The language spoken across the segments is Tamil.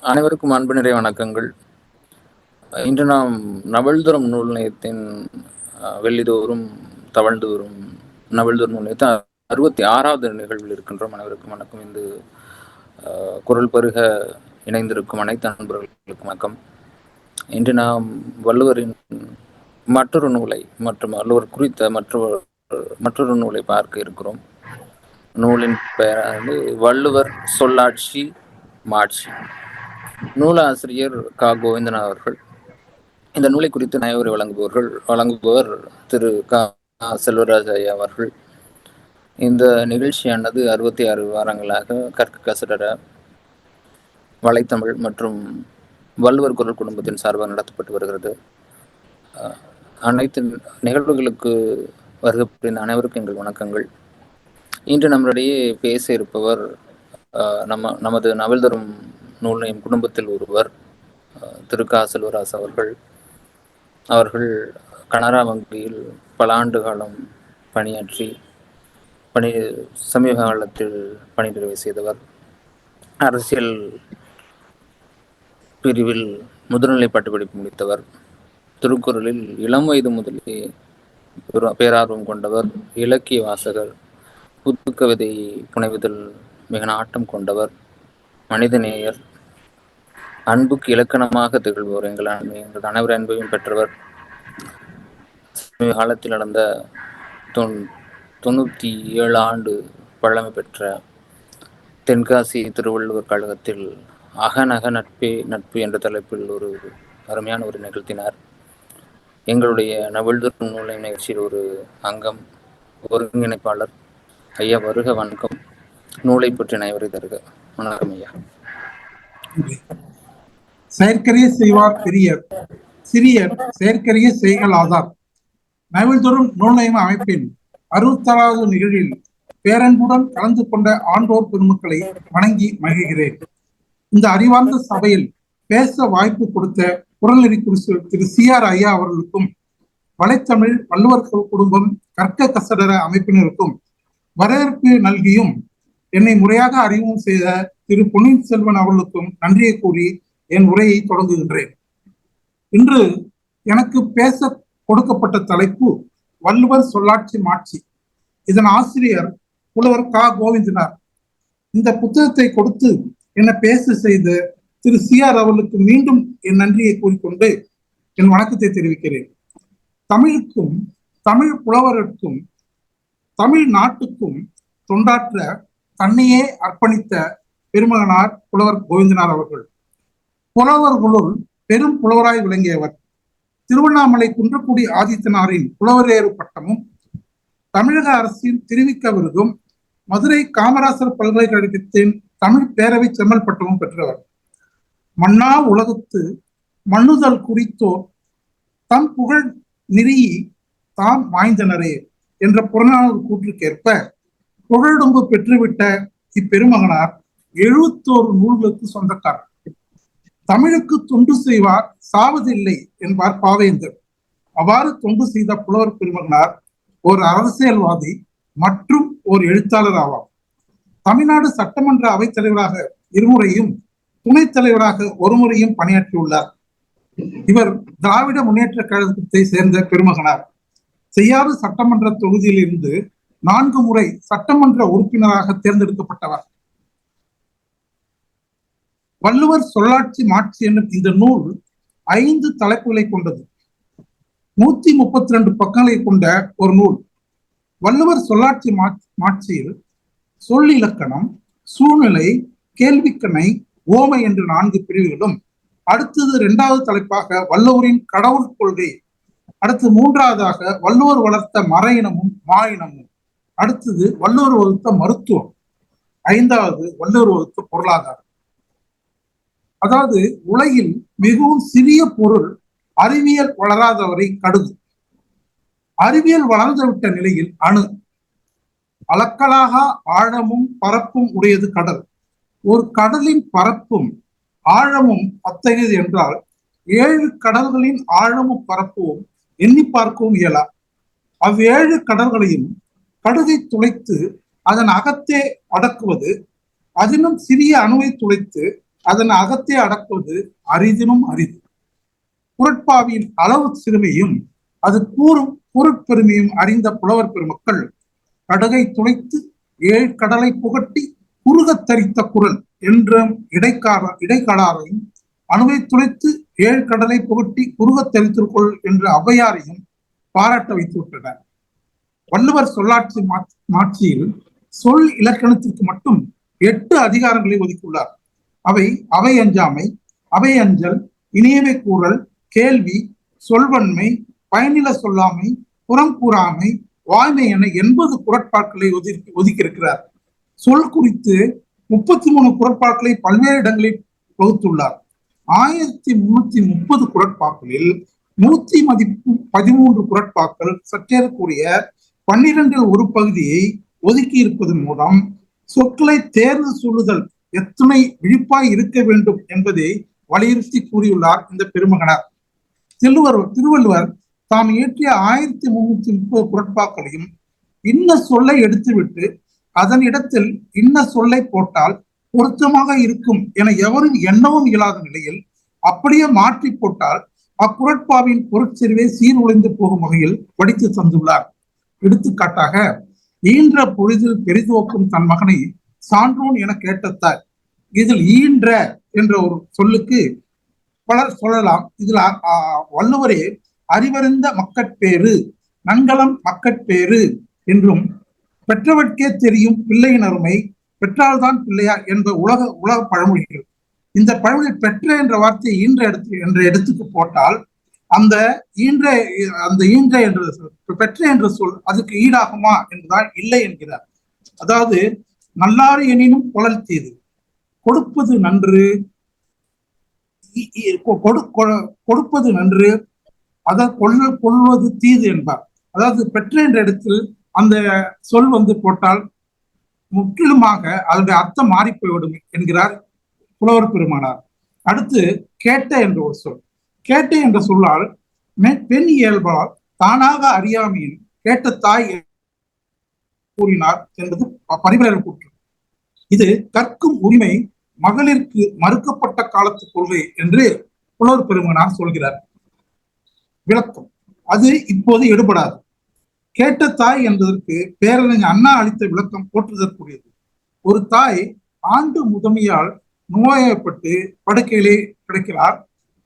அனைவருக்கும் அன்பு நிறை வணக்கங்கள். இன்று நாம் நவல்துறம் நூல் நிலையத்தின் வெள்ளிதோறும் தவழ்ந்தோறும் நவல்துறம் நூல் நிலையத்தின் 66வது நிகழ்வில் இருக்கின்றோம். அனைவருக்கும் வணக்கம். இந்த குரல் பருக இணைந்திருக்கும் அனைத்து நண்பர்களுக்கும் வணக்கம். இன்று நாம் வள்ளுவரின் மற்றொரு நூலை மற்றும் வள்ளுவர் குறித்த மற்றொரு நூலை பார்க்க இருக்கிறோம். நூலின் பெயரானது வள்ளுவர் சொல்லாட்சி மாட்சி. நூலாசிரியர் க. கோவிந்தன் அவர்கள். இந்த நூலை குறித்து நயவுரை வழங்குபவர் திரு க. செல்வராஜ் ஐயா அவர்கள். இந்த நிகழ்ச்சியானது 66 வாரங்களாக கற்க கசடர வலைத்தமிழ் மற்றும் வள்ளுவர் குரல் குடும்பத்தின் சார்பாக நடத்தப்பட்டு வருகிறது. அனைத்து நிகழ்வுகளுக்கு வருகை அனைவருக்கும் எங்கள் வணக்கங்கள். இன்று நம்மளிடையே பேச இருப்பவர் நமது நவல்தரும் நூல் நிலையம் குடும்பத்தில் ஒருவர் திரு க. செல்வராஜ் அவர்கள் கனரா வங்கியில் பல ஆண்டு காலம் பணியாற்றி சமீப காலத்தில் பணி நிறைவு செய்தவர். அரசியல் பிரிவில் முதுநிலை பட்டப்படிப்பு முடித்தவர். திருக்குறளில் இளம் வயது முதலே பேரார்வம் கொண்டவர். இலக்கிய வாசகர். புது கவிதை புனைவதில் மிக நாட்டம் கொண்டவர். மனிதநேயர். அன்புக்கு இலக்கணமாக திகழ்வோர். எங்கள் அனைவர் அன்பையும் பெற்றவர். சமீப காலத்தில் நடந்த 97 ஆண்டு பழமை பெற்ற தென்காசி திருவள்ளுவர் கழகத்தில் அகநக நட்பே நட்பு என்ற தலைப்பில் ஒரு அருமையான ஒரு நிகழ்த்தினார். எங்களுடைய நவல்துறம் நூலை நிகழ்ச்சியில் ஒரு அங்கம், ஒருங்கிணைப்பாளர் ஐயா வருக. வணக்கம். நூலை பற்றி நயவரை தருக. வணக்கம் ஐயா. செயற்கரிய செய்வார் பெரியர், சிறியர் செயற்கரிய செய்கலாதார். நவல்துறம் நூல் நிலைய அமைப்பின் 66வது நிகழ்வில் பேரன்புடன் கலந்து கொண்ட ஆண்டோர் பெருமக்களை வணங்கி மகிழ்கிறேன். இந்த அறிவார்ந்த சபையில் பேச வாய்ப்பு கொடுத்த குரல் நெறி திரு CR ஐயா அவர்களுக்கும், வலைத்தமிழ் வள்ளுவர் குடும்பம் கற்க கசடர அமைப்பினருக்கும் வரவேற்பு நல்கியும் என்னை முறையாக அறிமுகம் செய்த திரு பொன்னியின் செல்வன் அவர்களுக்கும் நன்றியை கூறி என் உரையை தொடங்குகின்றேன். இன்று எனக்கு பேச கொடுக்கப்பட்ட தலைப்பு வள்ளுவர் சொல்லாட்சி மாட்சி. இதன் ஆசிரியர் புலவர் க. கோவிந்தனார். இந்த புத்தகத்தை கொடுத்து என்னை பேச செய்த திரு CR அவர்களுக்கு மீண்டும் என் நன்றியை கூறிக்கொண்டு என் வணக்கத்தை தெரிவிக்கிறேன். தமிழுக்கும் தமிழ் புலவருக்கும் தமிழ் நாட்டுக்கும் தொண்டாற்ற தன்னையே அர்ப்பணித்த பெருமகனார் புலவர் கோவிந்தனார் அவர்கள். புலவர்களுள் பெரும் புலவராய் விளங்கியவர். திருவண்ணாமலை குன்றக்குடி ஆதித்தனாரின் புலவரேறு பட்டமும், தமிழக அரசின் திருவிக்க விருதும், மதுரை காமராசர் பல்கலைக்கழகத்தின் தமிழ் பேரவை செம்மல் பட்டமும் பெற்றவர். மன்னா உலகத்து மண்ணுதல் குறித்தோர் தம் புகழ் நெறியி தாம் வாய்ந்தனரே என்ற புறநானூறு கூற்றுக்கேற்ப புகழுடம்பு பெற்றுவிட்ட இப்பெருமகனார் 71 நூல்களுக்கு சொந்தக்காரர். தமிழுக்கு தொண்டு செய்வார் சாவதில்லை என்பார் பாவேந்தர். அவ்வாறு தொண்டு செய்த புலவர் பெருமகனார் ஒரு அரசியல்வாதி மற்றும் ஒரு எழுத்தாளர் ஆவார். தமிழ்நாடு சட்டமன்ற அவைத்தலைவராக 2 முறையும் துணைத் தலைவராக 1 முறையும் பணியாற்றியுள்ளார். இவர் திராவிட முன்னேற்ற கழகத்தை சேர்ந்த பெருமகனார். செய்யாறு சட்டமன்ற தொகுதியில் இருந்து 4 முறை சட்டமன்ற உறுப்பினராக தேர்ந்தெடுக்கப்பட்டவர். வள்ளுவர் சொல்லாட்சி மாட்சி என்னும் இந்த நூல் 5 தலைப்புகளை கொண்டது. 132 பக்கங்களை கொண்ட ஒரு நூல். வள்ளுவர் சொல்லாட்சி மாட்சியில் சொல்லிலக்கணம், சூழ்நிலை, கேள்விக்கணை, ஓமை என்று 4 பிரிவுகளும், அடுத்தது 2வது தலைப்பாக வள்ளுவரின் கடவுள் கொள்கை, அடுத்து 3வதாக வள்ளுவர் வளர்த்த மர இனமும் மா இனமும், அடுத்தது வள்ளுவர் வகுத்த மருத்துவம், 5வது வள்ளுவர் வகுத்த பொருளாதாரம். அதாவது உலகில் மிகவும் சிறிய பொருள் அறிவியல் வளராதவரை கடுகு. அறிவியல் வளர்ந்துவிட்ட நிலையில் அணு. அளக்கலாக ஆழமும் பரப்பும் உடையது கடல். ஒரு கடலின் பரப்பும் ஆழமும் அத்தகையது என்றால் 7 கடல்களின் ஆழமும் பரப்பும் எண்ணி பார்க்கவும் இயலா. 7 கடல்களையும் கடுகை துளைத்து அதன் அகத்தே அடக்குவது, அதிலும் சிறிய அணுவை துளைத்து அதன் அகத்தை அடக்குவது அரிதினும் அரிது. குரட்பாவின் அளவு சிறுமையும் அது கூறும் பொருட்பெருமையும் அறிந்த புலவர் பெருமக்கள் கடுகை துளைத்து ஏழு கடலை புகட்டி குறுகத் தரித்த குரல் என்ற இடைக்காலாரையும் அணுவை துளைத்து ஏழு கடலை புகட்டி குறுகத் தரித்திருக்குள் என்ற ஔவையாரையும் பாராட்ட வைத்து விட்டனர். வள்ளுவர் சொல்லாட்சி மாட்சியில் சொல் இலக்கணத்திற்கு மட்டும் 8 அதிகாரங்களை ஒதுக்கியுள்ளார். அவை அவை அஞ்சாமை, அவை அஞ்சல், இனியவை கூறல், கேள்வி, சொல்வன்மை, பயனில சொல்லாமை, புறம் கூறாமை, வாய்மை என 80 குறட்பாக்களை ஒதுக்கியிருக்கிறார். சொல் குறித்து 33 குறட்பாக்களை பல்வேறு இடங்களில் வகுத்துள்ளார். 1330 குறட்பாக்களில் 113 குறட்பாக்கள் சற்றேறக்கூடிய 12 ஒரு பகுதியை ஒதுக்கி இருப்பதன் மூலம் சொற்களை தேர்ந்து சொல்லுதல் எத்தனை விழிப்பாய் இருக்க வேண்டும் என்பதை வலியுறுத்தி கூறியுள்ளார் இந்த பெருமகனார். திருவள்ளுவர் தாம் இயற்றிய 1330 குறட்பாக்களையும் இன்ன சொல்லை எடுத்துவிட்டு அதன் இடத்தில் இன்ன சொல்லை போட்டால் பொருத்தமாக இருக்கும் என எவரும் எண்ணவும் இயலாத நிலையில் அப்படியே மாற்றி போட்டால் அக்குறட்பாவின் பொருட்செறிவை சீர்குலைந்து போகும் வகையில் படித்து தந்துள்ளார். எடுத்துக்காட்டாக, ஈன்ற பொழுதில் பெரிதுவக்கும் தன் மகனை சான்றோன் என கேட்டத்தார். இதில் ஈன்ற என்ற ஒரு சொல்லுக்கு பலர் சொல்லலாம். இதில் வள்ளுவரே அறிவறிந்த மக்கட்பேறு, நன்கலம் மக்கட்பேறு என்றும், பெற்றவர்க்கே தெரியும் பிள்ளையின் அருமை, பெற்றால்தான் பிள்ளையா என்ற உலக பழமொழிகள். இந்த பழமொழி பெற்ற என்ற வார்த்தையை ஈன்ற என்ற இடத்துக்கு போட்டால் அந்த ஈன்ற என்ற பெற்ற என்ற சொல் அதுக்கு ஈடாகுமா என்றால் இல்லை என்கிறார். அதாவது நல்லாறு எனினும் கொளல் தீது, கொடுப்பது நன்று, கொடுப்பது நன்று, அதை கொள்வது தீது என்பார். அதாவது பெற்ற என்ற இடத்தில் அந்த சொல் போட்டால் முற்றிலுமாக அதனுடைய அர்த்தம் மாறி போய்விடும் என்கிறார் புலவர் பெருமானார். அடுத்து கேட்ட என்ற ஒரு சொல். கேட்ட என்ற சொல்லால் பெண் இயல்பால் தானாக அறியாமையின் கேட்ட தாய் கூறினார் என்பது பரிபலர் கூற்று. இது கற்கும் உரிமை மகளிருக்கு மறுக்கப்பட்ட காலத்து கொள்கை என்று புலவர் பெருமானார் சொல்கிறார். விளக்கம், அது இப்போது எடுபடாது. கேட்ட தாய் என்பதற்கு பேரறிஞர் அண்ணா அளித்த விளக்கம் போற்றுதற்குரியது. ஒரு தாய் ஆண்டு முதுமையால் நோயப்பட்டு படுக்கையிலே கிடக்கிறார்.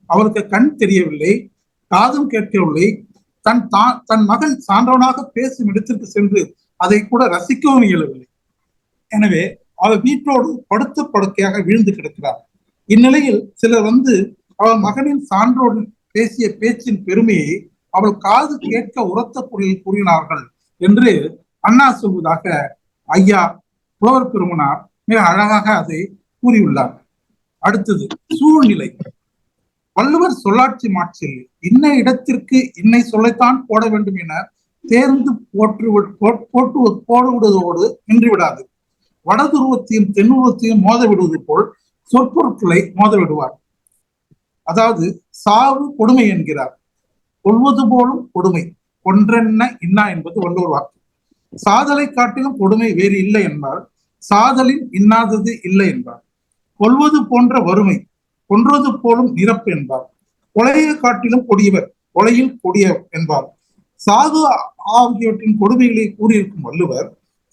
அவருக்கு கண் தெரியவில்லை, காதும் கேட்கவில்லை. தன் மகன் சான்றோனாக பேசும் இடத்திற்கு சென்று அதை கூட ரசிக்கவும் இயலவில்லை. எனவே அவர் வீட்டோடு படுத்த படுக்கையாக வீழ்ந்து கிடக்கிறார். இந்நிலையில் சிலர் அவள் மகனின் சான்றோடு பேசிய பேச்சின் பெருமையை அவள் காது கேட்க உரத்த குரலில் கூறினார்கள் என்று அண்ணா சொல்வதாக ஐயா புலவர் பெருமனார் மிக அழகாக அதை கூறியுள்ளார். அடுத்தது சூழ்நிலை. வள்ளுவர் சொல்லாட்சி மாட்சியில் இன்ன இடத்திற்கு இன்னை சொல்லைத்தான் போட வேண்டும் என தேர்ந்து போடுவிடுவதோடு நின்று விடாது. வடதுருவத்தையும் தென்னுருவத்தையும் மோத விடுவது போல் சொற்பொருட்களை மோத விடுவார். அதாவது சாவு கொடுமை என்கிறார். கொள்வது போலும் கொடுமை, கொன்றென்ன இன்னா என்பது வள்ளுவர் வாக்கு. சாதலை காட்டிலும் கொடுமை வேறு இல்லை என்பார். சாதலின் இன்னாதது இல்லை என்பார். கொல்வது போன்ற வறுமை, கொன்றது போலும் நிரப்பு என்பார். கொலையை காட்டிலும் கொடியவர், கொலையில் கொடியவர் என்பார். சாவு ஆகியவற்றின் கொடுமைகளை கூறியிருக்கும் வள்ளுவர்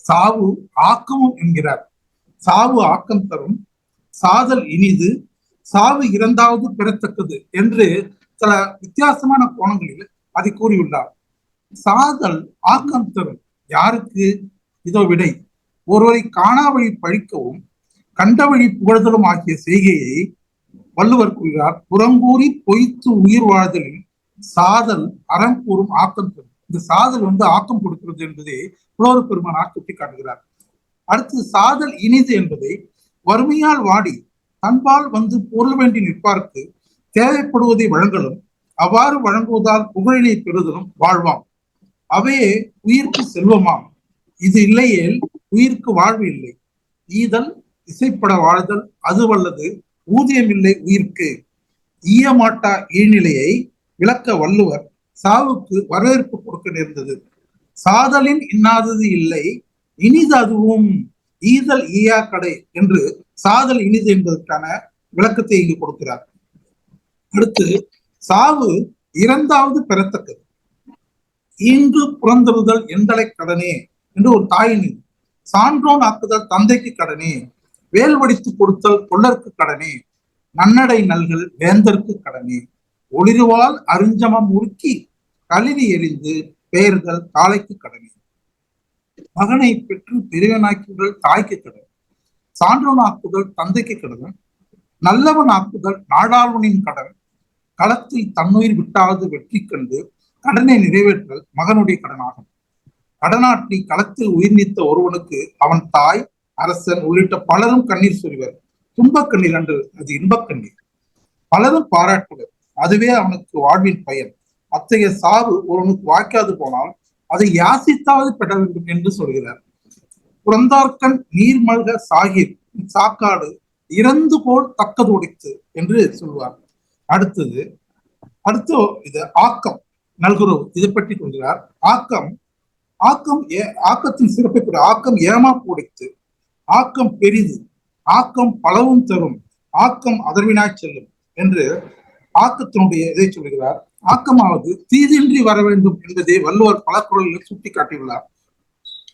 சாவு ஆக்கமும் என்கிறார். சாவு ஆக்கம் தரும், சாதல் இனிது, சாவு இரண்டாவது பெறத்தக்கது என்று சில வித்தியாசமான கோணங்களில் அதை கூறியுள்ளார். சாதல் ஆக்கம் தரும் யாருக்கு? இதோ விடை. ஒருவரை காணா வழி பழிக்கவும் கண்ட வழி புகழ்தலும் ஆகிய செய்கையை வள்ளுவர் கூறுகிறார். புறங்கூறி பொய்த்து உயிர் வாழ்தலில் சாதல் அறம் கூறும் ஆக்கம் தரும். இந்த சாதல் ஆக்கம் கொடுக்கிறது என்பதை புலவர் பெருமானார் சுட்டி காட்டுகிறார். அடுத்து சாதல் இனிது என்பதை வறுமையால் வாடி தன்பால் பொருள் வேண்டி நிற்பார்க்கு தேவைப்படுவதை வழங்கலும் அவ்வாறு வழங்குவதால் புகழினை பெறுதலும் வாழ்வாம். அவையே உயிர்க்கு செல்வமாம். இது இல்லையேல் உயிர்க்கு வாழ்வு இல்லை. ஈதல் இசைப்பட வாழ்தல் அது வல்லது, ஊதியம் இல்லை உயிர்க்கு. ஈயமாட்டா ஈழ்நிலையை விளக்க வள்ளுவர் சாவுக்கு வரவேற்பு கொடுக்க நேர்ந்தது. சாதலின் இன்னாதது இல்லை, இனிது அதுவும் ஈதல் ஈயா கடை என்று சாதல் இனிது என்பதற்கான விளக்கத்தை இங்கு கொடுக்கிறார். அடுத்து, சாவு இறந்தாவது பெறத்தக்கது, ஈன்று புறந்தறுதல் எந்தலை கடனே என்று ஒரு தாயின் சான்றோன் ஆக்குதல் தந்தைக்கு கடனே, வேல் வடித்து கொடுத்தல் கொள்ளற்கு கடனே, நன்னடை நல்கள் வேந்தற்கு கடனே, ஒளிருவால் அருஞ்சமம் உருக்கி களிரி எறிந்து பெயர்தல் காளைக்கு கடனே, மகனை பெற்று பெரியவனாக்குதல் தாய்க்கு கடன், சான்றோனாக்குதல் தந்தைக்கு கடன், நல்லவன் ஆக்குதல் நாடாளுவனின் கடன், களத்தில் தன்னுயிர் விட்டாவது வெற்றி கண்டு கடனை நிறைவேற்றல் மகனுடைய கடனாகும். கடனாற்றி களத்தில் உயிர் நீத்த ஒருவனுக்கு அவன் தாய், அரசன் உள்ளிட்ட பலரும் கண்ணீர் சொரிவர். துன்பக் கண்ணீர் அன்று அது இன்பக் கண்ணீர். பலரும் பாராட்டுவர், அதுவே அவனுக்கு வாழ்வின் பயன். அத்தகைய சாவு ஒருவனுக்கு வாய்க்காது போனால் அதை யாசித்தாவது பெற வேண்டும் என்று சொல்கிறார். புறந்தார்கண் நீர்மல்க சாகிர் சாக்காடு இறந்து போல் தக்கது உடைத்து என்று சொல்வார். அடுத்து இது ஆக்கம் நல்குறவு, இதை பற்றி கொள்கிறார். ஆக்கத்தின் சிறப்பை கூட ஆக்கம் ஏமாப்பு உடைத்து, ஆக்கம் பெரிது, ஆக்கம் பலவும் தரும், ஆக்கம் அதர்வினாய் செல்லும் என்று ஆக்கத்தினுடைய இதை சொல்கிறார். ஆக்கமாவது தீதின்றி வர வேண்டும் என்பதை வள்ளுவர் பல குரல்களில் சுட்டி காட்டியுள்ளார்.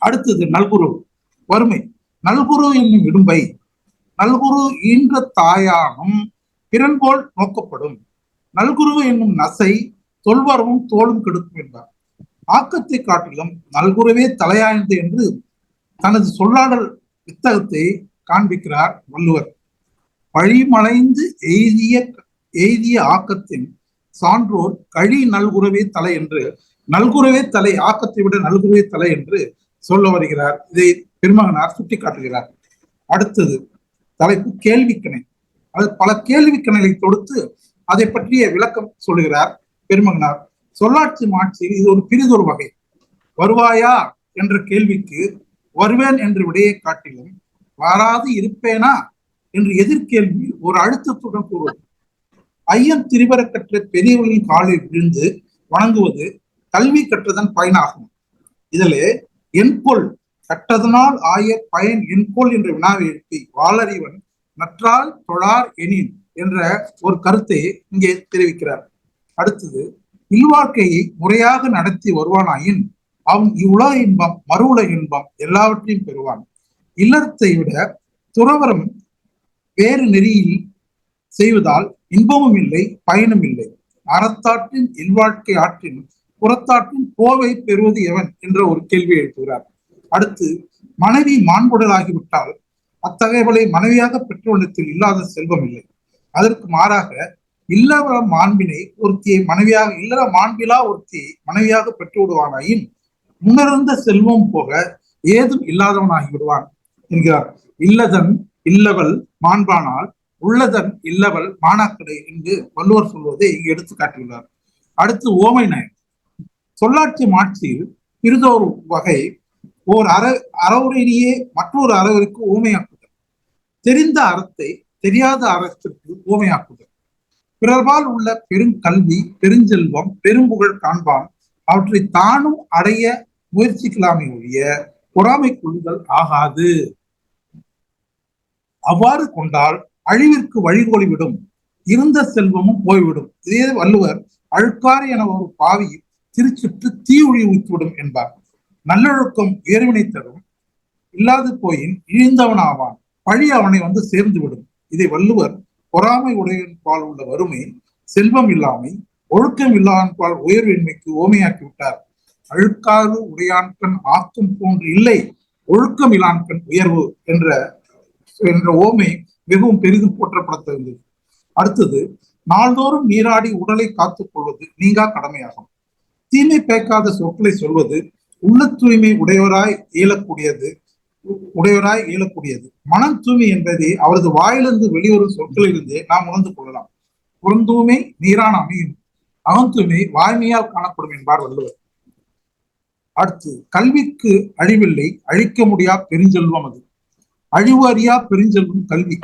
அடுத்தது நல்குறவு வறுமை. நல்குரு என்னும் இடும்பை நல்குரு ஈன்ற தாயானும் பிறன்போல் நோக்கப்படும், நல்குருவு என்னும் நசை தொல்வரமும் தோளும் கெடுக்கும் என்பார். ஆக்கத்தை காட்டிலும் நல்குருவே தலையாய்ந்து என்று தனது சொல்லாடல் வித்தகத்தை காண்பிக்கிறார் வள்ளுவர். பழிமலைந்து எய்திய ஆக்கத்தின் சான்றோர் கழி நல்குறவே தலை என்று, நல்குறவே தலை, ஆக்கத்தை விட நல்குறவே தலை என்று சொல்ல வருகிறார். இதை பெருமகனார் சுட்டி காட்டுகிறார். அடுத்தது தலைப்பு கேள்விக்கணை. அது பல கேள்விக்கணைகளை தொடுத்து அதை பற்றிய விளக்கம் சொல்லுகிறார் பெருமகனார். சொல்லாட்சி மாட்சியில் இது ஒரு பிரிதொரு வகை. வருவாயா என்ற கேள்விக்கு வருவேன் என்ற விடையை காட்டிலும் வாராது இருப்பேனா என்று எதிர்கேள்வி ஒரு அழுத்தத்துடன் கூறுவது. ஐயம் திரிவர கற்ற பெரியவர்களின் காலில் விழுந்து வணங்குவது கல்வி கற்றதன் பயனாகும். இதிலே என்கொள் கற்றதனால் ஆய பயன் என்கொள் என்ற வினாவை எழுப்பி வாளறிவன் நற்றால் தொழார் எனின் என்ற ஒரு கருத்தை இங்கே தெரிவிக்கிறார். அடுத்தது, இல்வாழ்க்கையை முறையாக நடத்தி வருவானாயின் அவன் இவ்வுலக இன்பம் மறு உலக இன்பம் எல்லாவற்றையும் பெறுவான். இல்லறத்தை விட துறவரம் வேறு நெறியில் செய்வதால் இன்பமும் இல்லை பயனும் இல்லை. அறத்தாற்றின் இல்வாழ்க்கை ஆற்றின் புறத்தாற்றின் கோவை பெறுவது எவன் என்ற ஒரு கேள்வி எழுப்புகிறார். அடுத்து, மனைவி மாண்புடலாகிவிட்டால் அத்தகையவளை மனைவியாக பெற்றவனத்தில் இல்லாத செல்வம் இல்லை. அதற்கு மாறாக இல்லற மாண்பினை ஒருத்தியை மனைவியாக, இல்லற மாண்பிலா ஒருத்தியை மனைவியாக பெற்று விடுவானாயின் முன்னிருந்த செல்வம் போக ஏதும் இல்லாதவனாகி விடுவான் என்கிறார். இல்லதன் இல்லவள் மாண்பானால் உள்ளதன் இல்லவள் மானாக்கடை என்று வள்ளுவர் சொல்வதை இங்கு எடுத்து காட்டியுள்ளார். அடுத்து ஓமை நயம். சொல்லாட்சி மாட்சியில் பிரிதொரு வகை ஓர் அறவுரையிலேயே மற்றொரு அறவருக்கு ஊமையாக்குதல், தெரிந்த அறத்தை தெரியாத அறத்திற்கு ஊமையாக்குதல், பிறர்பால் உள்ள பெருங்கல்வி பெருஞ்செல்வம் பெரும்புகழ் காண்பான் அவற்றை தானும் அடைய முயற்சிக்கலாமே ஒழிய பொறாமை கொள்ளுதல் ஆகாது. அவ்வாறு கொண்டால் அழிவிற்கு வழிகோலிவிடும், இருந்த செல்வமும் போய்விடும். இதே வள்ளுவர் அழுக்காறு என ஒரு பாவி திருச்சுற்று தீ ஒளி ஊற்றிவிடும் என்பார். நல்லொழுக்கம் உயர்வினை தரும், இல்லாது போயின் இழிந்தவன் ஆவான், பழி அவனை வந்து சேர்ந்து விடும். இதை வள்ளுவர் பொறாமை உடையன்பால் உள்ள வறுமை, செல்வம் இல்லாமை, ஒழுக்கம் இல்லான்பால் உயர்வின்மைக்கு ஓமையாக்கி விட்டார். அழுக்காறு உடையான்கண் ஆக்கம் போன்று இல்லை, ஒழுக்கம் இல்லான்கண் உயர்வு என்ற ஓமை மிகவும் பெரிதும் போற்றப்படத்தகுந்தது. அடுத்தது, நாள்தோறும் நீராடி உடலை காத்துக் கொள்வது நீங்கா கடமையாகும். தீமை பயக்காத சொற்களை சொல்வது உள்ள தூய்மை உடையவராய் இயலக்கூடியது. மனம் தூய்மை என்பதை அவரது வாயிலிருந்து வெளிவரும் சொற்களிலிருந்தே நாம் உணர்ந்து கொள்ளலாம். புறந்தூய்மை நீரான அமையும், அகந்தூய்மை வாய்மையால் காணப்படும் என்பார் வள்ளுவர். அடுத்து, கல்விக்கு அழிவில்லை, அழிக்க முடியா பெருஞ்செல்வம் அது. அழிவு அறியா பெருஞ்செல்வம் கல்வி.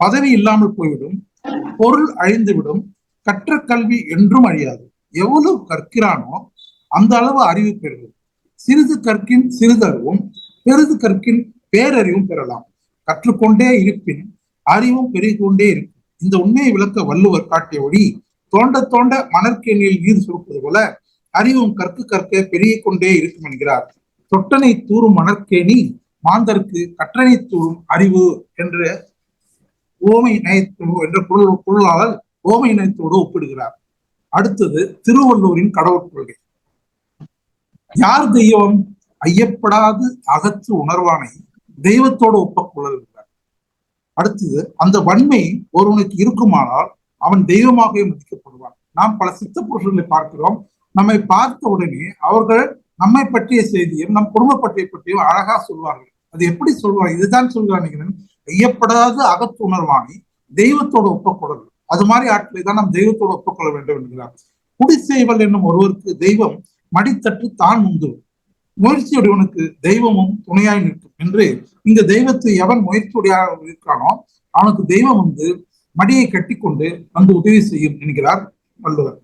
பதவி இல்லாமல் போய்விடும், பொருள் அழிந்துவிடும், கற்ற கல்வி என்றும் அழியாது. எவ்வளவு கற்கிறானோ அந்த அளவு அறிவு பெறுவது. சிறிது கற்கின் சிறிதறிவும் பெரிது கற்கின் பேரறிவும் பெறலாம். கற்றுக்கொண்டே இருப்பின் அறிவும் பெருகிக் கொண்டே இருக்கும். இந்த உண்மையை விளக்க வள்ளுவர் காட்டிய வழி, தோண்ட தோண்ட மணற்கேணியில் நீர் சுருப்பது போல அறிவும் கற்க கற்க பெருகிக் கொண்டே இருக்கும் என்கிறார். தொட்டனை தூறும் மணற்கேணி மாந்தருக்கு கற்றனை தூறும் அறிவு என்ற ஓமை நயத்தோடு என்ற பொருளாளர் ஓமை நயத்தோடு ஒப்பிடுகிறார். அடுத்தது திருவள்ளுவரின் கடவுள் கொள்கை. யார் தெய்வம்? ஐயப்படாது அகற்று உணர்வானை தெய்வத்தோடு ஒப்பக்கொள்ளல். அடுத்தது, அந்த வன்மை ஒருவனுக்கு இருக்குமானால் அவன் தெய்வமாகவே மதிக்கப்படுவான். நாம் பல சித்த புருஷர்களை பார்க்கிறோம். நம்மை பார்த்த உடனே அவர்கள் நம்மை பற்றிய செய்தியும் நம் குடும்ப பற்றியும் அழகா சொல்வார்கள். அது எப்படி சொல்வாங்க? இதுதான் சொல்கிறான், ஐயப்படாது அகத்து உணர்வானை தெய்வத்தோடு ஒப்பக்கொள்ளல். அது மாதிரி ஆட்களை தான் நாம் தெய்வத்தோடு ஒப்புக்கொள்ள வேண்டும் என்கிறார். குடி செய்வல் என்னும் ஒருவருக்கு தெய்வம் மடித்தட்டு தான் முந்து, முயற்சியுடையவனுக்கு தெய்வமும் துணையாய் நிற்கும் என்று இங்க தெய்வத்தை எவன் முயற்சியுடையாக இருக்கிறானோ அவனுக்கு தெய்வம் மடியை கட்டி கொண்டு வந்து உதவி செய்யும் என்கிறார் வள்ளுவர்.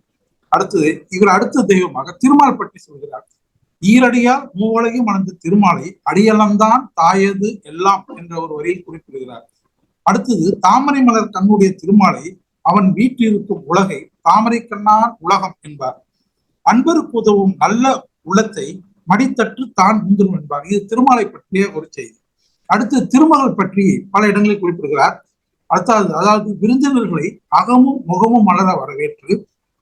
அடுத்தது, இவர் அடுத்த தெய்வமாக திருமால் பற்றி சொல்கிறார். ஈரடியால் மூவலையும் மணந்த திருமாலை அடியலம்தான் தாயது எல்லாம் என்ற ஒரு வரியில் குறிப்பிடுகிறார். அடுத்தது, தாமரை மலர் கண்ணுடைய திருமாலை அவன் வீட்டிலிருக்கும் உலகை தாமரை கண்ணான் உலகம் என்பார். அன்பருக்கு உதவும் நல்ல உள்ளத்தை மடித்தட்டு தான் முந்திரும் என்பார். இது திருமாலை பற்றிய ஒரு செய்தி. அடுத்து திருமகள் பற்றி பல இடங்களில் குறிப்பிடுகிறார். அதாவது விருந்தினர்களை அகமும் முகமும் மலர வரவேற்று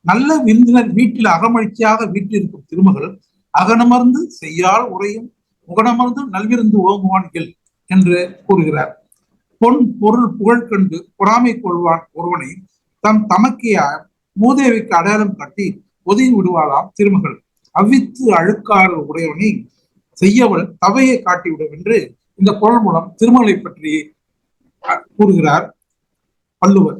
நல்ல விருந்தினர் வீட்டில் அகமகிழ்ச்சியாக வீட்டிலிருக்கும் திருமகள் அகனமர்ந்து செய்யால் உரையும் முகனமர்ந்து நல்விருந்து ஓங்குவான்கள் என்று கூறுகிறார். பொன் பொருள் புகழ் கண்டு பொறாமை கொள்வான் ஒருவனை தமக்கைய மூதேவிக்கு அடையாளம் காட்டி ஒதுங்கி விடுவாளாம் திருமகள். அவ்வித்து அழுக்காறு உடையவனை செய்யவள் தவையை காட்டிவிடும் என்று இந்த குரல் மூலம் திருமலை பற்றி கூறுகிறார் வள்ளுவர்.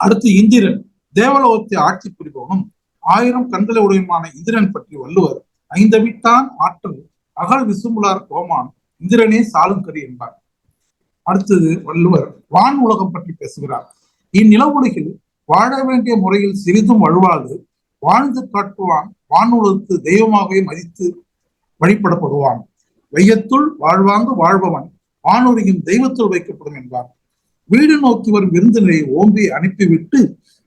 அடுத்து இந்திரன், தேவலோகத்தை ஆட்சி புரிபவனும் 1000 கண்களை உடையமான இந்திரன் பற்றி வள்ளுவர் ஐந்தவிட்டான் ஆற்றல் அகல் விசுமுலார் கோமான் இந்திரனே சாலும் கரி என்பார். அடுத்தது வள்ளுவர் வான் உலகம் பற்றி பேசுகிறார். இந்நில உலகில் வாழ வேண்டிய முறையில் சிறிதும் வழுவாது வாழ்ந்து காட்டுவான் வானுலகத்து தெய்வமாகவே மதித்து வழிபடப்படுவான். வையத்துள் வாழ்வாங்கு வாழ்பவன் வானுரையும் தெய்வத்துள் வைக்கப்படும் என்பார். வீடு நோக்கி வரும் விருந்தினரை ஓம்பி அனுப்பிவிட்டு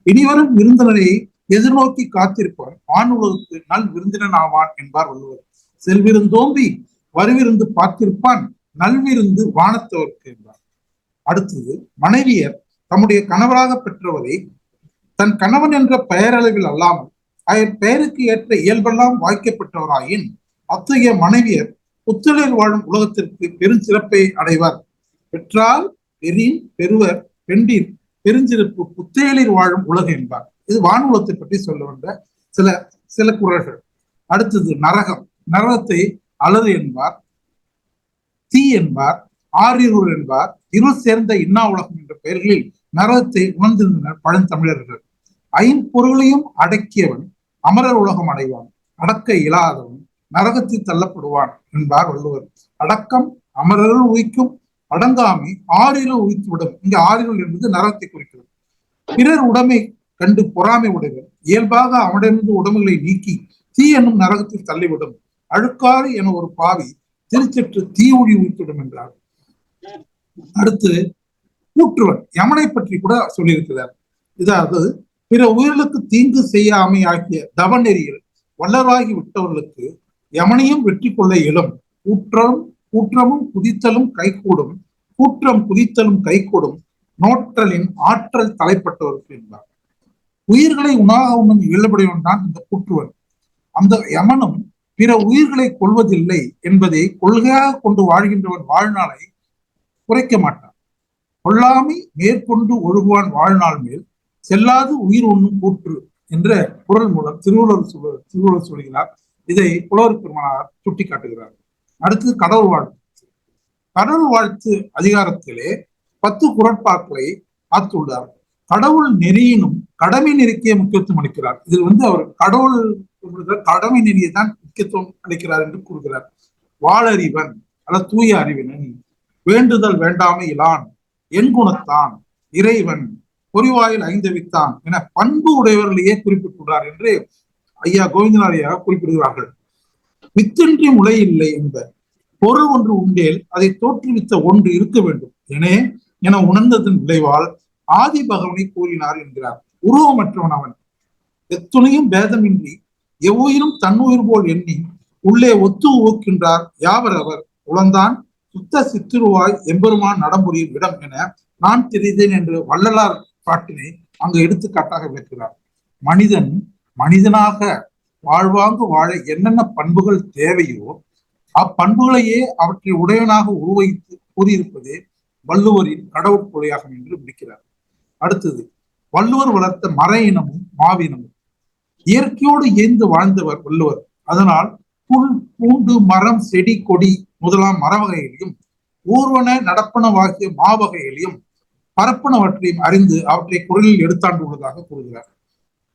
இனிவரும் விருந்தினரை எதிர்நோக்கி காத்திருப்பவன் வானுலகத்து நல் விருந்தினன் ஆவான் என்பார் வள்ளுவர். செல்விருந்தோம்பி வருவிருந்து பார்த்திருப்பான் நல்விருந்து வானத்தவர்க்கு என்பார். அடுத்தது, மனைவியர் தம்முடைய கணவராக பெற்றவரை தன் கணவன் என்ற பெயரளவில் அல்லாமல் பெயருக்கு ஏற்ற இயல்பெல்லாம் வாய்க்கப்பட்டவராயின் அத்தகைய மனைவியர் புத்தலில் வாழும் உலகத்திற்கு பெருஞ்சிறப்பை அடைவர். பெற்றால் பெரின் பெறுவர் பெண்டின் பெருஞ்சிறப்பு புத்தேலில் வாழும் உலகம் என்பார். இது வானுலகத்தை பற்றி சொல்ல வந்த சில குறள்கள். அடுத்தது நரகம். நரகத்தை அலறு என்பார், தீ என்பார், ஆறிருள் என்பார், இருள் சேர்ந்த இன்னா உலகம் என்ற பெயர்களில் நரகத்தை உணர்ந்திருந்தனர் பழந்தமிழர்கள். ஐம்பொருளையும் அடக்கியவன் அமரர் உலகம் அடைவான், அடக்க இயலாதவன் நரகத்தில் தள்ளப்படுவான் என்பார் வள்ளுவர். அடக்கம் அமரர்கள் உயிக்கும், அடங்காமை ஆறிருள் உயித்துவிடும். இங்க ஆறிருள் என்பது நரகத்தை குறிக்கிறது. பிறர் உடைமை கண்டு பொறாமை உடைவர் இயல்பாக அவனிடமிருந்து உடைமைகளை நீக்கி தீ என்னும் நரகத்தில் தள்ளிவிடும். அழுக்காறு என ஒரு பாவி திருச்சற்று தீ ஒளி உயிர்த்திடும் என்றார். அடுத்து கூற்றுவன் யமனை பற்றி கூட சொல்லியிருக்கிறார். இதாவது பிற உயிர்களுக்கு தீங்கு செய்யாமை ஆகிய தவநெறியில் வல்லராகி விட்டவர்களுக்கு யமனையும் வெற்றி கொள்ள இயலும். கூற்றமும் குதித்தலும் கைகூடும், கூற்றம் குதித்தலும் கைகூடும், நோற்றலின் ஆற்றல் தலைப்பட்டவருக்கு என்பார். உயிர்களை உணாக உண்ணும் இயல்புடையவன் தான் இந்த கூற்றுவன். அந்த யமனும் பிற உயிர்களை கொள்வதில்லை என்பதை கொள்கையாக கொண்டு வாழ்கின்றவன் வாழ்நாளை குறைக்க மாட்டான். கொல்லாமை மேற்கொண்டு ஒழுகுவான் வாழ்நாள் மேல் செல்லாது உயிர் ஒண்ணும் கூற்று என்ற குரல் மூலம் திருவள்ளுவர் சொல்கிறார். இதை புலவர் பெருமானார் சுட்டி காட்டுகிறார். அடுத்து கடவுள் வாழ்த்து. கடவுள் வாழ்த்து அதிகாரத்திலே 10 குறட்பாக்களை ஆத்துள்ளார். கடவுள் நெறியினும் கடமை நெறிக்கே முக்கியத்துவம் அளிக்கிறார். இதில் அவர் கடவுள் கடமை நெறியை தான் முக்கியத்துவம் அளிக்கிறார் என்று கூறுகிறார். வாழறிவன் அல்ல தூய அறிவினன், வேண்டுதல் வேண்டாமை இலான், என் குணத்தான், இறைவன், பொறிவாயில் ஐந்தவித்தான் என பண்பு உடையவர்களையே குறிப்பிட்டுள்ளார் என்று ஐயா கோவிந்தனாரியாக குறிப்பிடுகிறார்கள். வித்தின்றி முளை இல்லை என்ப பொருள் ஒன்று உண்டேல் அதை தோற்றுவித்த ஒன்று இருக்க வேண்டும். எனவே என உணர்ந்ததன் விளைவால் ஆதி பகவனை கூறினார் என்கிறார். உருவமற்றவன் அவன், எத்துணையும் பேதமின்றி எவ்வுயிரும் தன்னுயிர் போல் எண்ணி உள்ளே ஒத்து ஊக்கின்றார் யாவர் அவர் உளந்தான் சுத்த சிற்றுருவாய் எம்பெருமான் நடம்புரியும் இடம் என நான் தெரிந்தேன் என்று வள்ளலார் பாட்டினை அங்கு எடுத்துக்காட்டாக விளக்கிறார். மனிதன் மனிதனாக வாழ்வாங்கு வாழ என்னென்ன பண்புகள் தேவையோ அப்பண்புகளையே அவற்றை உடையவனாக உருவகித்து கூறியிருப்பதே வள்ளுவரின் கடவுட்கொலையாகும் என்று முடிக்கிறார். அடுத்தது, வள்ளுவர் வளர்த்த மர இனமும் மாவினமும். இயற்கையோடு ஏந்து வாழ்ந்தவர் வள்ளுவர். அதனால் புல் பூண்டு மரம் செடி கொடி முதலாம் மரவகைகளையும் ஊர்வன நடப்பனவாகிய மாவகைகளையும் பரப்பனவற்றையும் அறிந்து அவற்றை குரலில் எடுத்தாண்டுள்ளதாக கூறுகிறார்.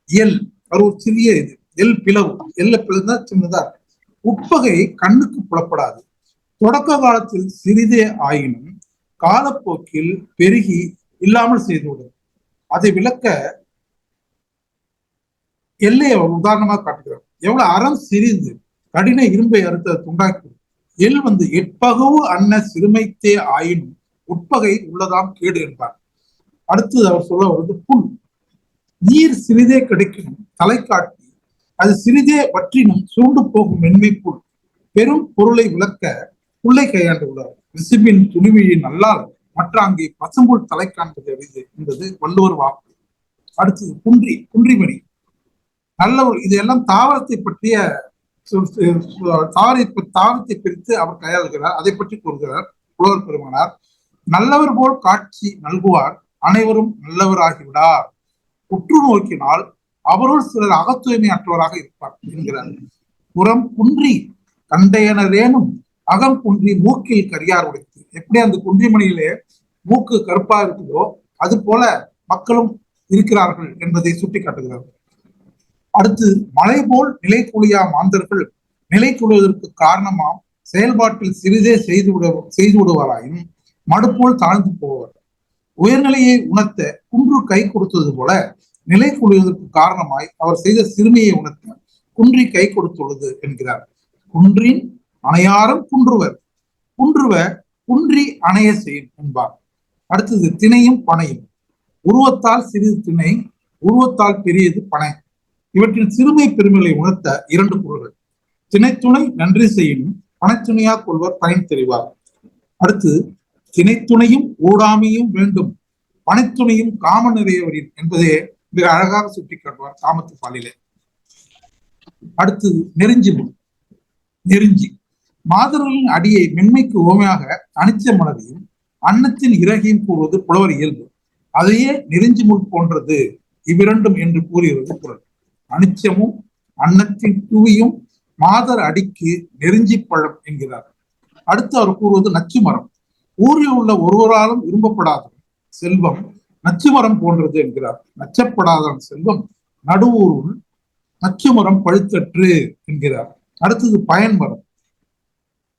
எல் ஒரு சிறிய இது, எல் பிளவு, எல்ல பிளவுதான் சின்னதா. உட்பகை கண்ணுக்கு புலப்படாது, தொடக்க காலத்தில் சிறிதே ஆயினும் காலப்போக்கில் பெருகி இல்லாமல் செய்துவிடும். அதை விளக்க எல்லையை உதாரணமாக காட்டுகிறார். எவ்வளவு அறம் சிறிது கடின இரும்பை அறுத்த துண்டாக்கி எல் எட்பகவு அன்ன சிறுமைத்தே ஆயினும் உட்பகை உள்ளதாம் கேடு என்பார். அடுத்தது அவர் சொல்ல வருவது புல். நீர் சிறிதே கிடைக்கணும் தலை காட்டி அது சிறிதே வற்றினும் சூண்டு போகும் மென்மை புல். பெரும் பொருளை விளக்க புல்லை கையாண்டுள்ளார். விசும்பின் துணிவியின் நல்லால் மற்ற அங்கே பசும்புல் தலை காண்பது அறிது என்பது வள்ளுவர் வாக்கு. அடுத்தது குன்றி, குன்றிமணி நல்லவர். இதெல்லாம் தாவரத்தை பற்றிய தாவரத்தை பிரித்து அவர் கையாளுகிறார். அதை பற்றி கூறுகிறார் புலவர் பெருமானார். நல்லவர் போல் காட்சி நல்குவார் அனைவரும் நல்லவராகிவிடார். உற்று நோக்கினால் அவருள் சிலர் அகத்தூய்மை அற்றவராக இருப்பார் என்கிறார். புறம் குன்றி கண்டையனரேனும் அகம் குன்றி மூக்கில் கரியார் உடைத்து. எப்படி அந்த குன்றிமணியிலே மூக்கு கருப்பா இருக்குதோ அது போல மக்களும் இருக்கிறார்கள் என்பதை சுட்டி காட்டுகிறார்கள். அடுத்து, மலை போல் நிலை குழியா மாந்தர்கள் நிலை குழுவதற்கு காரணமாம் செயல்பாட்டில் சிறிதே செய்து விடுவாராயும் மடுப்போல் தாழ்ந்து போவார். உயர்நிலையை உணர்த்த குன்று கை கொடுத்தது போல நிலை குழுவதற்கு காரணமாய் அவர் செய்த சிறுமியை உணர்த்த குன்றி கை கொடுத்துள்ளது என்கிறார். குன்றின் அணையாரம் குன்றுவர், குன்றுவ குன்றி அணைய செய்யும் என்பார். அடுத்தது, திணையும் பனையும். உருவத்தால் சிறிது திணை, உருவத்தால் பெரியது பனை. இவற்றின் சிறுமை பெருமைகளை உணர்த்த இரண்டு பொருள்கள். திணைத்துணை நன்றி செய்யணும், பனைத்துணையா கொள்வர் பயன் தெரிவார். அடுத்து, திணைத்துணையும் ஊடாமையும் வேண்டும், பனைத்துணையும் காம நிறையவரின் என்பதே மிக அழகாக சுட்டி காட்டுவார் காமத்து பாலிலே. அடுத்தது, நெருஞ்சி முள். நெருஞ்சி மாதர்களின் அடியை மென்மைக்கு ஓமையாக அனிச்ச மலரையும் அன்னத்தின் இறகையும் கூறுவது புலவர் இயல்பு. அதையே நெருஞ்சி முள் போன்றது இவ்விரண்டும் என்று கூறுகிறது குறள். அனிச்சமும் அன்னத்தின் தூவியும் மாதர் அடிக்கு நெருஞ்சி பழம் என்கிறார். அடுத்து அவர் கூறுவது நச்சு மரம். ஊரில் உள்ள ஒருவராலும் விரும்பப்படாத செல்வம் நச்சு மரம் போன்றது என்கிறார். நச்சப்படாத செல்வம் நடுவூருள் நச்சு மரம் பழுத்தற்று என்கிறார். அடுத்தது, பயன்மரம்.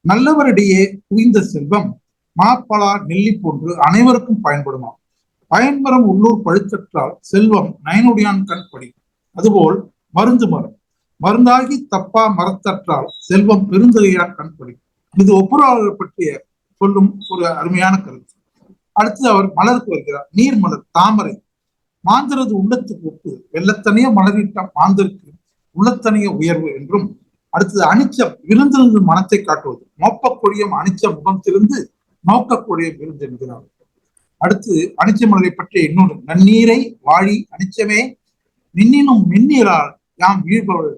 நல்லவரிடையே குவிந்த செல்வம் மாப்பழா நெல்லி போன்று அனைவருக்கும் பயன்படுமா. பயன்மரம் உள்ளூர் பழுத்தற்றால் செல்வம் நயனுடையான் கண் படி. அதுபோல் மருந்து மரம் மருந்தாகி தப்பா மரத்தற்றால் செல்வம் பெருந்தகையான் கண்படி. இது ஒப்புரவாளர்கள் பற்றிய சொல்லும் ஒரு அருமையான கருத்து. அடுத்து அவர் மலருக்கு வருகிறார். நீர் மலர் தாமரை. மாந்தரது உள்ளத்துக்கு ஒப்பு வெள்ளத்தனைய மலரிட்ட மாந்தருக்கு உள்ளத்தனைய உயர்வு என்றும். அடுத்தது, அனிச்சம் விருந்திருந்து மனத்தை காட்டுவது. நோப்பக்கொழியம் அனிச்ச முகம் திருந்து நோக்கக்கூடிய விருந்து என்கிறார். அடுத்து, அனிச்ச மலரை பற்றிய இன்னொன்று. நன்னீரை வாழி அனிச்சமே நின்னினும் மென்னீரால் யாம் வீழ்பவள்,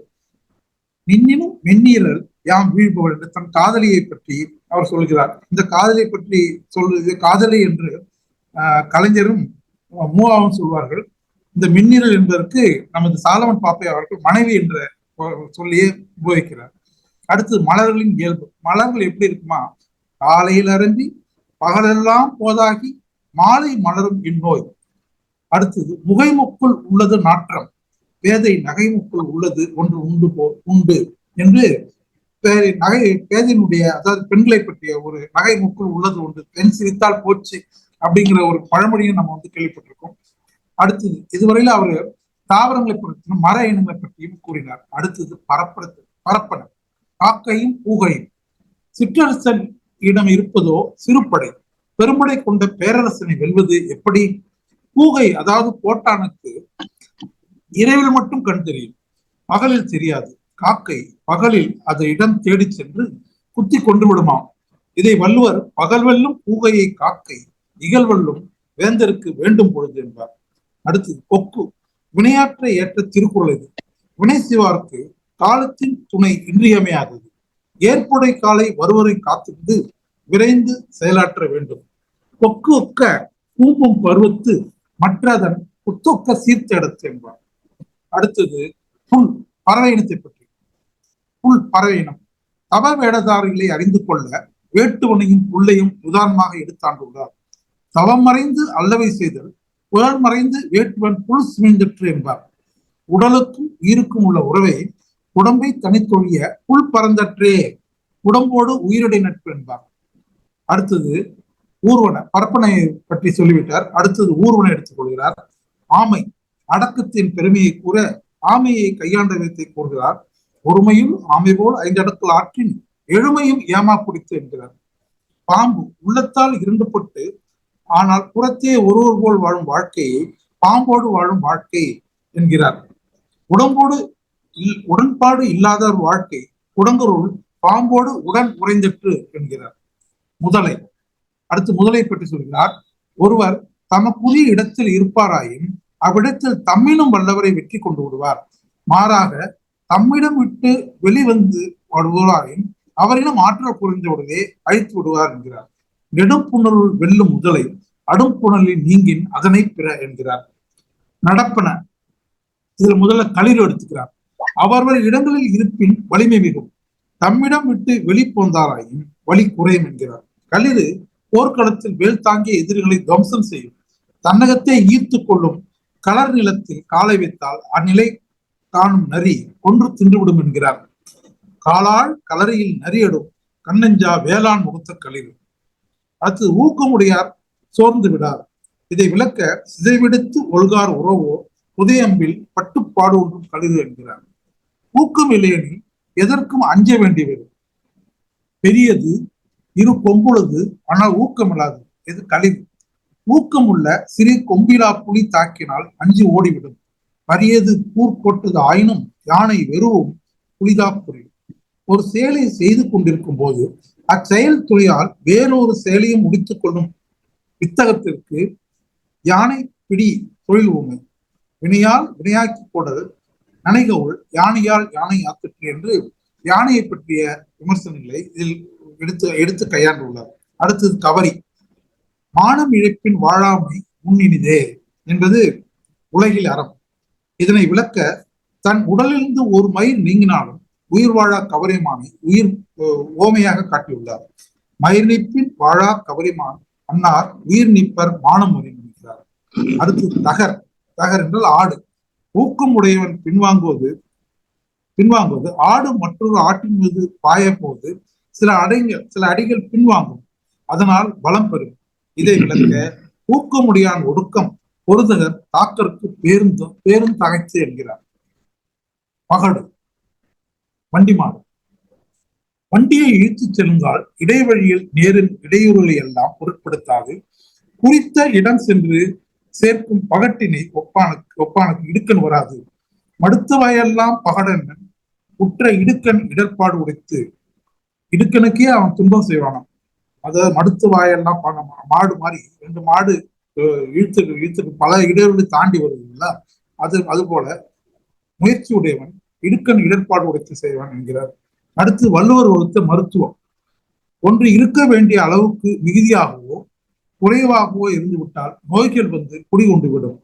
நின்னினும் மென்னீரல் யாம் வீழ்பவள் என்று தன் காதலியை பற்றி அவர் சொல்கிறார். இந்த காதலை பற்றி சொல்றது காதலி என்று கலைஞரும் மூவாவும் சொல்வார்கள். இந்த மின்னீரல் என்பதற்கு நமது சாலமன் பாப்பை அவர்கள் மனைவி என்ற சொல்லியே உபயோகிக்கிறார். அடுத்தது, மலர்களின் இயல்பு. மலர்கள் எப்படி இருக்குமா, காலையில் அருந்தி பகலெல்லாம் போதாகி மாலை மலரும் இந்நோய். அடுத்தது, முகைமுக்குள் உள்ளது நாற்றம், பேதை நகைமுக்குள் உள்ளது ஒன்று உண்டு என்று பேதையினுடைய, அதாவது பெண்களை பற்றிய ஒரு நகைமுக்குள் உள்ளது உண்டு, பெண் சிரித்தால் போச்சு அப்படிங்கிற ஒரு பழமொழியும் நம்ம கேள்விப்பட்டிருக்கோம். அடுத்தது, இதுவரையில அவர் தாவரங்களை பற்றியும் மர இனங்களை பற்றியும் கூறினார். அடுத்தது, பரப்பன. காக்கையும் பூகையும். சிற்றரசன் இடம் இருப்பதோ சிறுபடை, பெரும்படை கொண்ட பேரரசனை வெல்வது எப்படி? பூகை அதாவது கோட்டானுக்கு இரவில் மட்டும் கண் தெரியும், பகலில் தெரியாது. காக்கை பகலில் அதை இடம் தேடி சென்று குத்தி கொண்டு விடுமாம். இதை வள்ளுவர் பகல் வெல்லும் பூகையை காக்கை இகழ்வெல்லும் வேந்தருக்கு வேண்டும் பொழுது என்பார். அடுத்தது கொக்கு. வினையாற்ற ஏற்ற திருக்குறள் இது. வினை செய்வார்க்கு காலத்தின் துணை இன்றியமையாதது. ஏற்புடை காலை வருவரை காத்திருந்து விரைந்து செயலாற்ற வேண்டும். கொக்கு ஒக்க கூம்பும் பருவத்து மற்றதன் புத்தொக்க சீர்த்தெடுத்து என்பார். அடுத்தது புல், பறவை இனத்தை பற்றி. புல் பறவை இனம். தவ வேடதாரிகளை அறிந்து கொள்ள வேட்டுவனையும் புல்லையும் உதாரணமாக எடுத்தாண்டுள்ளார். தவம் மறைந்து அல்லவை செய்தல், புலன் மறைந்து வேட்டுவன் புல் சுமைந்தற்று என்பார். உடலுக்கும் உயிருக்கும் உள்ள உறவை உடம்பை தனித்தொழிய புல் பறந்தற்றே, உடம்போடு உயிரிடை நட்பு என்பார். அடுத்தது ஊர்வன, பரப்பனை பற்றி சொல்லிவிட்டார். அடுத்தது ஊர்வனை எடுத்துக் கொள்கிறார். ஆமை, அடக்கத்தின் பெருமையை கூற ஆமையை கையாண்ட விதத்தை கூறுகிறார். ஒருமையும் ஆமை போல் 5 அடுக்கள் ஆற்றின் எழுமையும் ஏமா குடித்து என்கிறார். பாம்பு, உள்ளத்தால் இருண்டுபட்டு ஆனால் புறத்தே ஒருவர் போல் வாழும் வாழ்க்கையை பாம்போடு வாழும் வாழ்க்கை என்கிறார். உடன்பாடு இல்லாத வாழ்க்கை குடங்கருள் பாம்போடு உடன் உறைந்தற்று என்கிறார். முதலை, அடுத்து முதலை பற்றி சொல்கிறார். ஒருவர் தமக்குரிய இடத்தில் இருப்பாராயின் அவ்விடத்தில் தம்மினும் வல்லவரை வெற்றி கொண்டு விடுவார். மாறாக தம்மிடம் விட்டு வெளிவந்து வருவாராயின் அவரிடம் ஆற்றல் குறைந்தவுடனே அழித்து விடுவார் என்கிறார். நெடும்புணருள் வெல்லும் முதலை அடும்புணலில் நீங்கின் அதனை பிற என்கிறார். நடப்பன, இதுல முதல்ல களிறு எடுத்துக்கிறார். அவர்கள் இடங்களில் இருப்பின் வலிமை மிகும், தம்மிடம் விட்டு வெளிப்போந்தாராயின் வலி குறையும் என்கிறார். களிறு போர்க்களத்தில் வேல் தாங்கிய எதிரிகளை துவம்சம் செய்யும். தன்னகத்தை ஈர்த்து கொள்ளும் களர் நிலத்தில் காலை வைத்தால் அந்நிலை காணும் நரி கொன்று தின்றுவிடும் என்கிறார். காலால் கலரியில் நரியடும் கண்ணஞ்சா வேளாண் முகத்த களிறு. அடுத்து ஊக்கமுடையார் சோர்ந்து விடார். இதை விளக்க சிதைவிடுத்து ஒல்கார் உறவோ உதயம்பில் பட்டுப்பாடு ஒன்றும் களிறு என்கிறார். ஊக்கம் இல்லையெனில் எதற்கும் அஞ்ச வேண்டியது. பெரியது இரு கொம்புள்ளது ஆனால் ஊக்கமில்லாது இது களிறு. ஊக்கம் உள்ள சிறு கொம்பிலா புலி தாக்கினால் அஞ்சு ஓடிவிடும். பரியது கூர்கொட்டது ஆயினும் யானை வெறுவும் புலிதா புரியும். ஒரு செயலை செய்து கொண்டிருக்கும் போது அச்செயல் துறையால் வேறொரு செயலையும் முடித்துக் கொள்ளும் வித்தகத்திற்கு யானை பிடி தொழில் உண்மை. வினையால் வினையாக்கி போடல் நனைகவுள் யானையால் யானை ஆத்திற்று என்று யானையை பற்றிய விமர்சனங்களை இதில் எடுத்து கையாண்டுள்ளார். அடுத்தது கவரி. மானம் இழப்பின் வாழாமை முன்னினிதே என்பது உலகில் அறம். இதனை விளக்க தன் உடலிலிருந்து ஒரு மயிர் நீங்கினாலும் உயிர் வாழா கவரிமானை உயிர் ஓமையாக காட்டியுள்ளார். மயிர் நீப்பின் வாழா கவரிமான் அன்னார் உயிர் நீப்பர் மானம் அறிவிக்கிறார். அடுத்து தகர். தகர் என்றால் ஆடு. ஊக்கம் உடையவன் பின்வாங்குவது ஆடு மற்றொரு ஆட்டின் மீது பாய போது சில அடிகள் பின்வாங்கும், அதனால் பலம் பெறும். இதை விளக்க ஊக்கமுடையான் ஒடுக்கம் பொருதகர் தாக்கருக்கு பேரும் தகைத்து என்கிறார். பகடு, வண்டி மாடு. வண்டியை இழுத்துச் செல்லுங்கால் இடைவழியில் நேரில் இடையூறுகளை எல்லாம் பொருட்படுத்தாது குறித்த இடம் சென்று சேர்க்கும் பகட்டினை ஒப்பானுக்கு இடுக்கன் வராது. மடுத்த வாயெல்லாம் பகடன் உற்ற இடுக்கன் இடர்பாடு உடைத்து. இடுக்கனுக்கே அவன் துன்பம் செய்வானாம். அதாவது மடுத்த வாயெல்லாம் மாடு மாதிரி 2 மாடு இழுத்துக்கு பல இடைவெளி தாண்டி வருதுல்ல, அது போல முயற்சி உடையவன் இடுக்கன் இடர்பாடு உடைத்து செய்வான் என்கிறார். அடுத்து வள்ளுவர் வகுத்த மருத்துவம். ஒன்று இருக்க வேண்டிய அளவுக்கு மிகுதியாகவோ குறைவாகவோ இருந்து விட்டால் நோய்கள் வந்து குடிகொண்டு விடும்.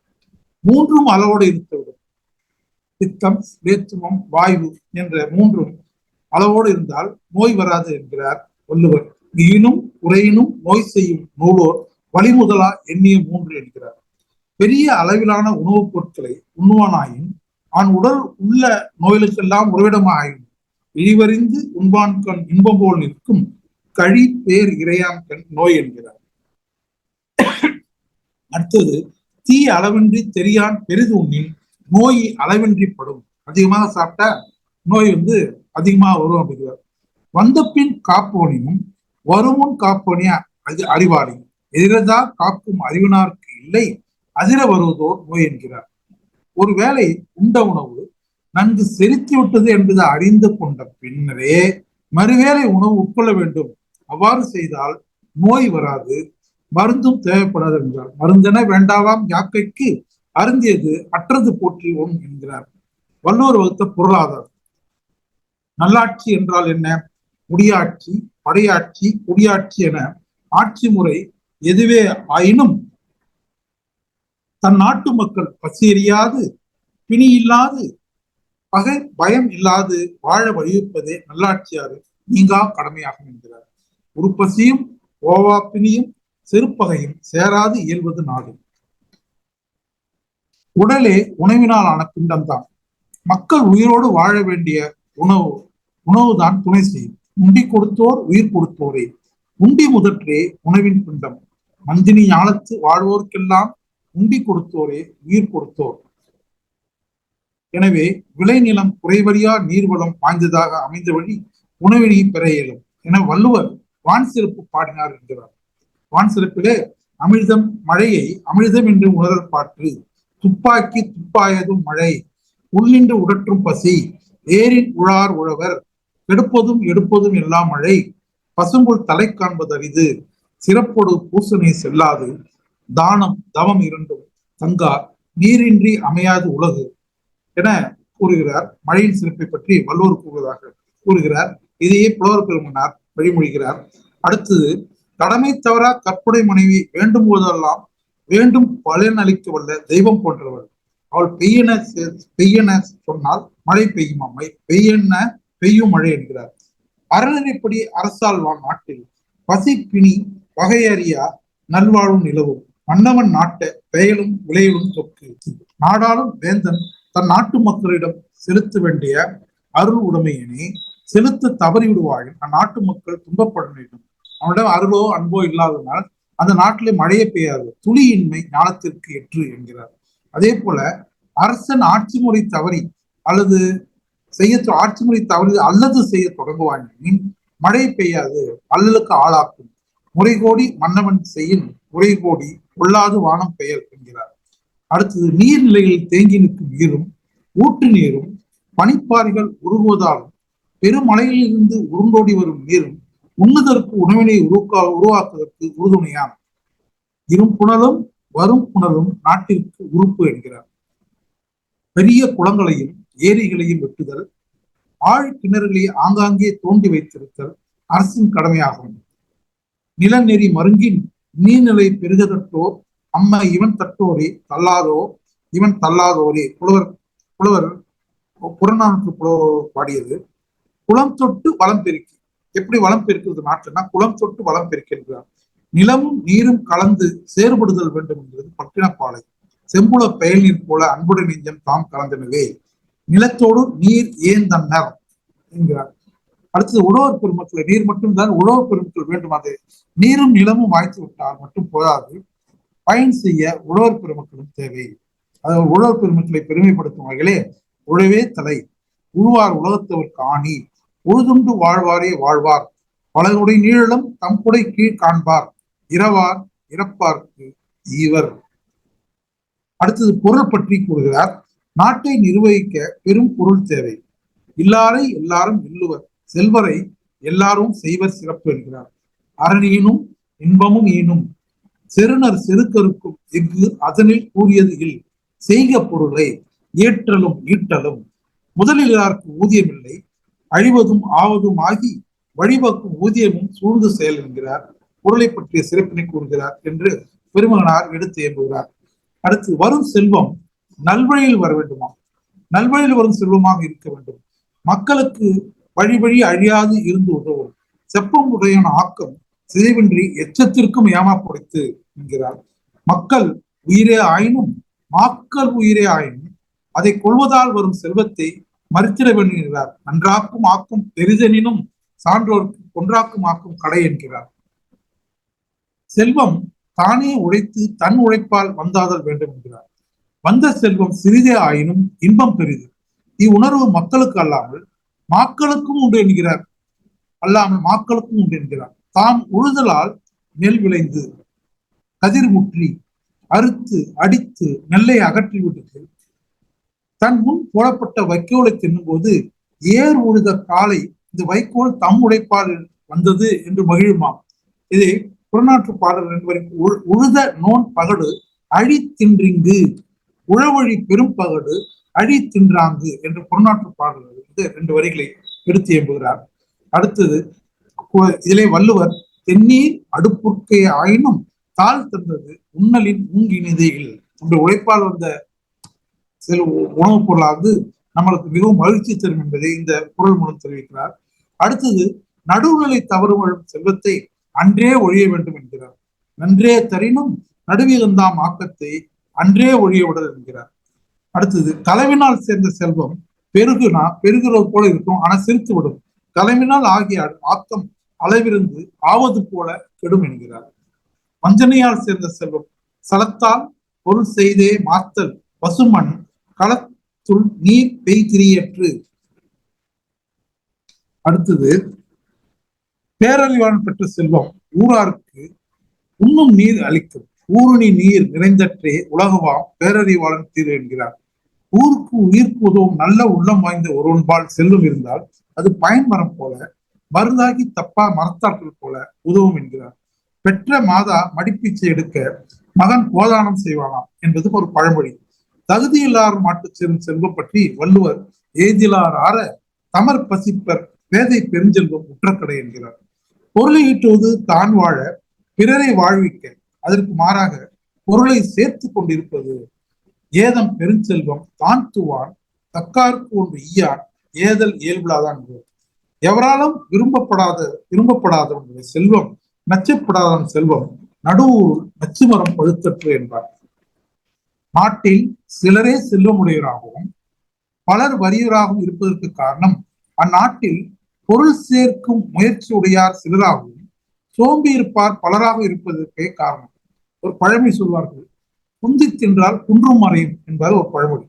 3ம் அளவோடு இருந்துவிடும். பித்தம், வேத்துவம், வாயு என்ற 3ம் அளவோடு இருந்தால் நோய் வராது என்கிறார் வள்ளுவர். ஈனும் உரையினும் நோய் செய்யும் நூலோர் வழிமுதலா எண்ணிய 3 என்கிறார். பெரிய அளவிலான உணவுப் பொருட்களை உண்ணுவானாயின் அவன் உடல் உள்ள நோய்களுக்கெல்லாம் உறவிடமாயின் இழிவறிந்து உண்பான் கண் இன்பம் போல் நிற்கும் கழி பேர் இறையான் கண் நோய் என்கிறார். அடுத்தது தீ அளவின்றி தெரியான் பெரிது உண்ணின் நோய் அளவின்றி படும். அதிகமாக சாப்பிட்டா நோய் அதிகமாக வரும் அப்படிங்கிறார். வந்த பின் காப்போனியும் வருமுன் காப்போனியா அது அறிவாளி எதிரதா காக்கும் அறிவினார்க்கு இல்லை அதிர வருவதோர் நோய் என்கிறார். ஒருவேளை உண்ட உணவு நன்கு செரித்து விட்டது என்பதை அறிந்து கொண்ட பின்னரே மறுவேளை உணவு உட்கொள்ள வேண்டும். அவ்வாறு செய்தால் நோய் வராது, மருந்தும் தேவைப்படாது என்றார். மருந்தென வேண்டாவாம் யாக்கைக்கு அருந்தியது அற்றது போற்றி ஓம் என்கிறார். வள்ளுவர் வகுத்த பொருளாதாரம். நல்லாட்சி என்றால் என்ன? முடியாட்சி, படையாட்சி, குடியாட்சி என ஆட்சி முறை எதுவே ஆயினும் தன் நாட்டு மக்கள் பசியறியாது, பிணி இல்லாது, பகை பயம் இல்லாது வாழ வழிவிப்பதே நல்லாட்சியாரு நீங்கா கடமையாகும் என்கிறார். உருப்பசியும் ஓவா பிணியும் செருப்பகையும் சேராது இயல்வது நாடு. உடலே உணவினால் ஆன பிண்டம்தான். மக்கள் உயிரோடு வாழ வேண்டிய உணவுதான் துணை செய்யும். உண்டி கொடுத்தோர் உயிர் கொடுத்தோரே, உண்டி முதற்றே உணவின் பிண்டம். மந்தினி ஞாலத்து வாழ்வோர்க்கெல்லாம் உண்டி கொடுத்தோரே உயிர் கொடுத்தோர். எனவே விளைநிலம் குறைவறியா நீர்வளம் வாய்ந்ததாக அமைந்த வழி உணவினை பெற இயலும் என வள்ளுவர் வான் சிறப்பு பாடினார் என்கிறார். வான் சிறப்பிலே அமிர்தம் மழையை அமிர்தம் என்று உணரல் பாற்று, துப்பாக்கி துப்பாயதும் மழை, உள்ளின்று உடற்றும் பசி, ஏரின் உழார் உழவர், கெடுப்பதும் எடுப்பதும் எல்லாம் மழை, பசும்புல் தலை காண்பது அரிது, சிறப்பொடு பூசனை செல்லாது, தானம் தவம் இரண்டும் தங்கா, நீரின்றி அமையாது உலகு என கூறுகிறார். மழையின் சிறப்பை பற்றி வள்ளுவர் கூறுகிறார். இதையே புலவர் பெருமனார் வழிமொழிகிறார். அடுத்தது, கடமை தவறா கற்புடை மனைவி வேண்டும் போதெல்லாம் வேண்டும் பலன் அளிக்க வல்ல தெய்வம் போன்றவள். அவள் பெய்யென சொன்னால் மழை பெய்யும், அம்மை பெய்யென பெய்யும் மழை என்கிறார். அறநெறிப்படி அரசால் நாட்டில் பசி பிணி வகையறியா நல்வாழும் நிலவும், மன்னவன் நாட்ட பெயலும் விளையலும் தொக்கு. நாடாளும் வேந்தன் தன் நாட்டு மக்களிடம் செலுத்த வேண்டிய அருள் உடைமையினை செலுத்த தவறிவிடுவாள் அந்நாட்டு மக்கள் துன்பப்பட வேண்டும். அவனிடம் அருளோ அன்போ இல்லாதனால் அந்த நாட்டிலே மழையே பெய்யாது. துளியின்மை ஞானத்திற்கு எற்று என்கிறார். அதே போல அரசன் ஆட்சி முறை தவறி அல்லது ஆட்சி முறை தவறி அல்லது செய்ய தொடங்குவான் மழை பெய்யாது, அல்லலுக்கு ஆளாக்கும். முறைகோடி மன்னவன் செய்யும் முறைகோடி கொள்ளாது வானம் பெயர் என்கிறார். அடுத்தது, நீர்நிலைகளில் தேங்கி நிற்கும் நீரும் ஊற்று நீரும் பனிப்பாறைகள் உருகுவதாலும் பெருமலையிலிருந்து உருண்டோடி வரும் நீரும் உண்ணுதற்கு உணவினை உருவாக்குவதற்கு உறுதுணையாம். இரும் புனலும் வரும் புனலும் நாட்டிற்கு உறுப்பு என்கிறார். பெரிய குளங்களையும் ஏரிகளையும் வெட்டுதல், ஆழ் கிணறுகளை ஆங்காங்கே தோண்டி வைத்திருத்தல் அரசின் கடமையாகும். நிலநெறி மருங்கின் நீர்நிலை பெருகதட்டோர் அம்மா இவன் தட்டோரே தள்ளாதோ இவன் தள்ளாதோரே. புலவர் புறநானூற்று புலவர் பாடியது. குளம் தொட்டு வளம் பெருக்கி. எப்படி வளம் பெருக்கிறது நாட்டுனா குளம் தொட்டு வளம் பெருக்கிறார். நிலமும் நீரும் கலந்து செயற்படுதல் வேண்டும் என்கிறது பட்டினப்பாலை. செம்புல பெயல் நீர் போல அன்புடன் நெஞ்சம் தாம் கலந்தனவே, நிலத்தோடு நீர் ஏன் தன்னர் என்கிறார். அடுத்தது, உழவர் பெருமக்கள். நீர் மட்டும்தான் உழவர் பெருமக்கள் வேண்டும். அது நீரும் நிலமும் வாய்த்து விட்டால் மட்டும் போதாது, பயன் செய்ய உழவர் பெருமக்களும் தேவை. அதாவது உழவர் பெருமக்களை பெருமைப்படுத்தும் வகையிலே உழவே தலை, உழுவார் உலகத்தவர்க்கு ஆணி, உழுதுண்டு வாழ்வாரே வாழ்வார், பலருடைய நீழலும் தம் குடை கீழ் காண்பார், இரவார் இறப்பார்க்கு ஈவர். அடுத்தது, பொருள் பற்றி கூறுகிறார். நாட்டை நிர்வகிக்க பெரும் பொருள் தேவை. இல்லாரை எல்லாரும் இல்லுவர், செல்வரை எல்லாரும் செய்வர் சிறப்பு என்கிறார். அரணீனும் இன்பமும் ஈனும் செருணர் செருக்கருக்கும் எஃகு அதனில் கூறியது இல், செய்க பொருளை ஏற்றலும் ஈட்டலும், முதலில் யாருக்கு ஊதியம் இல்லை, அழிவதும் ஆவதும் ஆகி வழிவகுக்கும் ஊதியமும் சூழ்ந்து செயல் என்கிறார். பொருளை பற்றிய சிறப்பினை கூறுகிறார் என்று பெருமகனார் எடுத்து இயம்புகிறார். அடுத்து, வரும் செல்வம் நல்வழியில் வர வேண்டுமா? நல்வழியில் வரும் செல்வமாக இருக்க வேண்டும். மக்களுக்கு வழி வழி அழியாது இருந்து உதவும். செப்பம் உடையான ஆக்கம் சிதைவின்றி எச்சத்திற்கும் ஏமாப்படுத்து என்கிறார். மக்கள் உயிரே ஆயினும் மாக்கள் உயிரே ஆயினும் அதை கொள்வதால் வரும் செல்வத்தை மறுத்திட வேண்டும் என்கிறார். நன்றாக்கும் ஆக்கும் பெரிதெனினும் சான்றோருக்கு கொன்றாக்கும் ஆக்கும் கடை என்கிறார். செல்வம் தானே உழைத்து தன் உழைப்பால் வந்தாதல் வேண்டும் என்கிறார். வந்த செல்வம் சிறிதே ஆயினும் இன்பம் பெரிது. இவ்வுணர்வு மக்களுக்கு அல்லாமல் மாக்களுக்கும் உண்டு என்கிறார். தாம் உழுதலால் நெல் விளைந்து கதிர் முற்றி அறுத்து அடித்து நெல்லை அகற்றிவிட்டு தன் முன் போடப்பட்ட வைக்கோலை தின்னும் போது ஏர் உழுத காலை இந்த வைக்கோல் தம் உடைப்பால் வந்தது என்று மகிழுமாம். இதை புறநாற்று பாடல் என்பவருக்கு உழுத நோன் பகடு அழி தின்றிங்கு உழவழி பெரும் பகடு அழி தின்றாங்கு என்று புறநாற்று பாடல் 2 வரிகளை எடுத்து எம்புகிறார். அடுத்தது இதிலே வள்ளுவர் தென்னீர் அடுப்புற்கே ஆயினும் தாழ் தந்தது உண்ணலின் மூங்கினிதைகள் நம்முடைய உழைப்பால் வந்த சில உணவுப் பொருளாவது நம்மளுக்கு மிகவும் மகிழ்ச்சி தரும் என்பதை இந்த குறள் மூலம் தெரிவிக்கிறார். அடுத்தது நடுவுநிலை தவறுவழும் செல்வத்தை அன்றே ஒழிய வேண்டும் என்கிறார். நன்றே தரினும் நடுவிருந்தாம் ஆக்கத்தை அன்றே ஒழிய விடல் என்கிறார். அடுத்தது களவினால் சேர்ந்த செல்வம் பெருகிறது போல இருக்கும், ஆனா சிரித்து விடும். களவினால் ஆகிய ஆக்கம் அளவிருந்து ஆவது போல கெடும் என்கிறார். வஞ்சனையால் சேர்ந்த செல்வம் சலத்தால் பொருள் செய்தே மாத்தல் பசுமண் களத்துள் நீர் பெய்திரியற்று. அடுத்தது பேரறிவாளன் பெற்ற செல்வம் ஊராருக்கு உண்ணும் நீர் அளிக்கும், ஊருணி நீர் நிறைந்தற்றே உலகவாம் பேரறிவாளன் தீர் என்கிறார். ஊருக்கு உயிர்க்கு உதவும் நல்ல உள்ளம் வாய்ந்த ஒருவன்பால் செல்வம் இருந்தால் அது பயன்மரம் போல மருந்தாகி தப்பா மரத்தாற்றல் போல உதவும் என்கிறார். பெற்ற மாதா மடிப்பீச்சை எடுக்க மகன் கோதானம் செய்வானாம் என்பது ஒரு பழமொழி. தகுதியில்லார் மாட்டு சேரும் செல்வம் பற்றி வள்ளுவர் ஏதிலார் ஆற தமர் பசிப்பர் பேதை பெருஞ்செல்வம் உற்றக்கடை என்கிறார். பொருளை ஈட்டுவது தான் வாழ பிறரை வாழ்விக்க, அதற்கு மாறாக பொருளை சேர்த்து கொண்டிருப்பது ஏதம் பெருஞ்செல்வம் தான் துவான் தக்கார்க்கு ஒன்று ஈயான் ஏதல் இயல்புலாதான் என்பது. எவராலும் விரும்பப்படாதவனுடைய செல்வம் நச்சப்படாத செல்வம் நடுவூர் நச்சுமரம் பழுத்தற்று என்பார். நாட்டில் சிலரே செல்வமுடையவராகவும் பலர் வறியவராகவும் இருப்பதற்கு காரணம் அந்நாட்டில் பொருள் சேர்க்கும் முயற்சி உடையார் சிலராகவும் சோம்பி இருப்பார் பலராக இருப்பதற்கே காரணம். ஒரு பழமொழி சொல்வார்கள், குந்தி தின்றால் குன்றும் மறையும் என்பது ஒரு பழமொழி.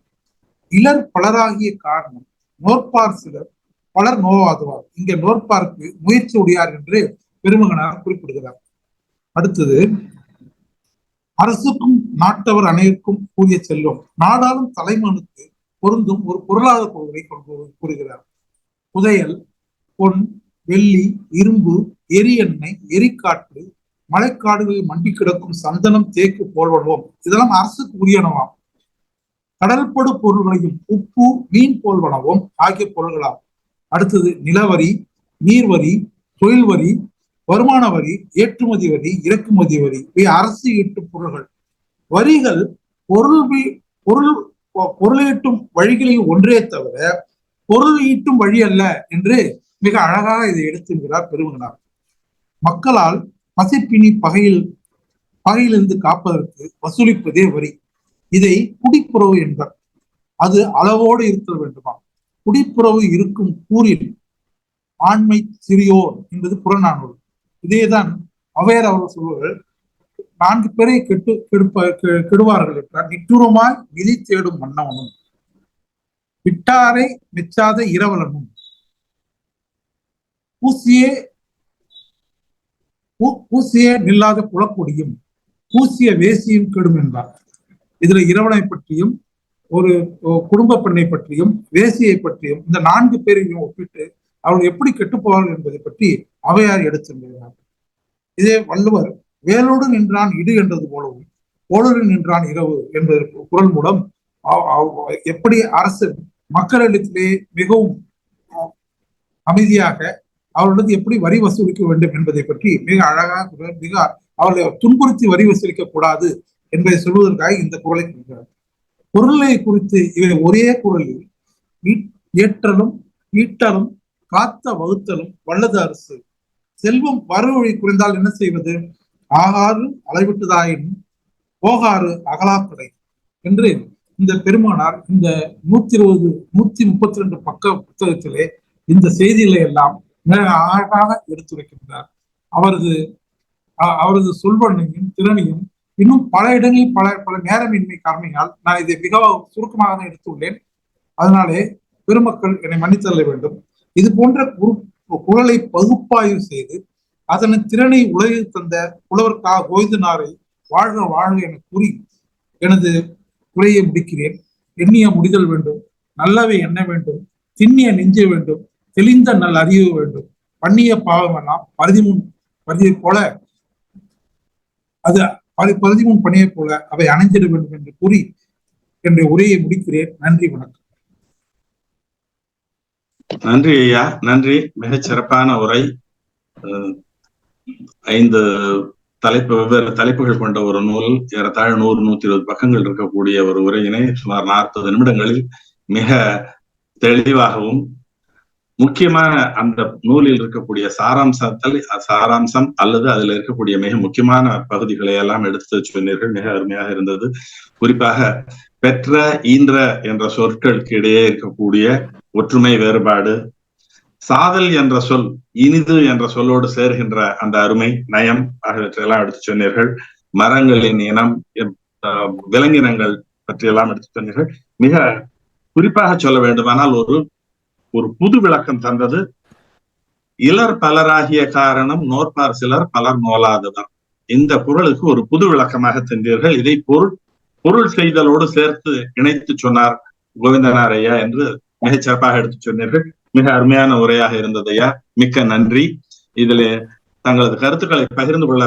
இலர் பலராகிய காரணம் நோற்பார் சிலர் பலர் நோவாதுவார். இங்க நோற்பாருக்கு முயற்சி உடையார் என்று பெருமகனார் குறிப்பிடுகிறார். அடுத்தது அரசுக்கும் நாட்டவர் அனைவருக்கும் கூறிய செல்வம் நாடாளும் தலைமனுக்கு பொருந்தும் ஒரு பொருளாதார கொள்கை கூறுகிறார். புதையல், பொன், வெள்ளி, இரும்பு, எரி எண்ணெய், எரிக்காற்று, மழைக்காடுகளில் மண்டி கிடக்கும் சந்தனம், தேக்கு போல்வனவும் இதெல்லாம் அரசுக்கு உரியனவாம். கடல்படு பொருள்களையும் உப்பு, மீன் போல்வனவும் ஆகிய பொருள்களாம். அடுத்தது நிலவரி, நீர்வரி, தொழில் வரி, வருமான வரி, ஏற்றுமதி வரி, இறக்குமதி வரி இவை அரசு ஈட்டும் பொருள்கள். வரிகள் பொருளீட்டும் வழிகளில் ஒன்றே தவிர பொருள் ஈட்டும் வழி அல்ல என்று மிக அழகாக இதை எடுத்துகிறார் பெருமகனார். மக்களால் பசிப்பினி பகையிலிருந்து காப்பதற்கு வசூலிப்பதே வரி. இதை குடிப்புறவு என்பர். அது அளவோடு இருத்தல் வேண்டுமா. குடிப்புறவு இருக்கும் கூறில் ஆண்மை சிறியோர் என்பது புறநானூறு. இதேதான் அவையர் அவர்கள் சொல்வார்கள், 4 பேரை கெடுவார்கள் என்றால் நிட்டூரமாய் விதி தேடும் மன்னவனும் விட்டாரை மெச்சாத இரவலனும் பூசியே நில்லாத குளக்குடியும் பூசிய வேசியும் கெடும் என்றார். இதுல இரவலை பற்றியும் ஒரு குடும்ப பெண்ணை பற்றியும் வேசியை பற்றியும் இந்த 4 பேரையும் ஒப்பிட்டு அவர்கள் எப்படி கெட்டுப்போவார்கள் என்பதை பற்றி அவையார் எடுத்துள்ளார். இதே வள்ளுவர் வேலோடு நின்றான் இடு என்றது போலவும் போலோடு நின்றான் இரவு என்பது குரல் மூலம் எப்படி அரசு மக்களிடத்திலே மிகவும் அமைதியாக அவர்களுக்கு எப்படி வரி வசூலிக்க வேண்டும் என்பதை பற்றி மிக அழகாக அவர்களை துன்புறுத்தி வரி வசூலிக்க கூடாது என்பதை சொல்வதற்காக இந்த குரலை கொடுக்கிறார். பொருளை குறித்து இவை ஒரே குரலில் ஏற்றலும் ஈட்டலும் காத்த வகுத்தலும் வல்லது அரசு. செல்வம் வரவழி குறைந்தால் என்ன செய்வது? ஆகாறு அளவிட்டதாயினும் போகாறு அகலாப்படை என்று இந்த பெருமானார் இந்த 132 பக்க புத்தகத்திலே இந்த செய்திகளை எல்லாம் மிக அழகாக எடுத்துரைக்கின்றார். அவரது சொல்வனையும் திறனையும் இன்னும் பல இடங்களில் பல நேரமின்மை காரணத்தினால் நான் இதை மிக சுருக்கமாக எடுத்துள்ளேன். அதனாலே பெருமக்கள் என்னை மன்னித்தள்ள வேண்டும். இது போன்ற குரலை பகுப்பாய்வு செய்து அதன் திறனை உலகில் தந்த புலவர்கா கோவிந்தனாரை வாழ்க வாழ்க என கூறி எனது உரையை முடிக்கிறேன். எண்ணிய முடிதல் வேண்டும், நல்லவை எண்ண வேண்டும், திண்ணிய நெஞ்ச வேண்டும், தெளிந்த நல் அறிவு வேண்டும், பண்ணிய பாவம் எல்லாம் பருதிமுன் பருதியை போல அது பருதிமுன் பணியை போல அவை அணைஞ்சிட வேண்டும் என்று கூறி என்னுடைய உரையை முடிக்கிறேன். நன்றி, வணக்கம். நன்றி ஐயா, நன்றி. மிகச் சிறப்பான உரை. 5 வெவ்வேறு தலைப்புகள் கொண்ட ஒரு நூல், ஏறத்தாழ 100-120 பக்கங்கள் இருக்கக்கூடிய ஒரு உரையினை சுமார் 40 நிமிடங்களில் மிக தெளிவாகவும் முக்கியமான அந்த நூலில் இருக்கக்கூடிய சாராம்சம் அல்லது அதில் இருக்கக்கூடிய மிக முக்கியமான பகுதிகளை எல்லாம் எடுத்து சொன்னீர்கள். மிக அருமையாக இருந்தது. குறிப்பாக பெற்ற, ஈன்ற என்ற சொற்களுக்கு இடையே இருக்கக்கூடிய ஒற்றுமை வேறுபாடு, சாதல் என்ற சொல் இனிது என்ற சொல்லோடு சேர்கின்ற அந்த அருமை நயம் ஆகியவற்றையெல்லாம் எடுத்து சொன்னீர்கள். மரங்களின் இனம், விலங்கினங்கள் பற்றியெல்லாம் எடுத்து சொன்னீர்கள். மிக குறிப்பாக சொல்ல வேண்டுமானால் ஒரு புது விளக்கம் தந்தது. இலர் பலராகிய காரணம் நோற்பார் சிலர் பலர் நோலாததான். இந்த குறளுக்கு ஒரு புது விளக்கமாக தந்தீர்கள். இதை பொருள் செய்தலோடு சேர்த்து இணைத்து சொன்னார் கோவிந்தனார் ஐயா என்று மிகச் சிறப்பாக எடுத்து சொன்னீர்கள். மிக அருமையான உரையாக இருந்தது ஐயா, மிக்க நன்றி. இதில் தங்களது கருத்துக்களை பகிர்ந்து கொள்ள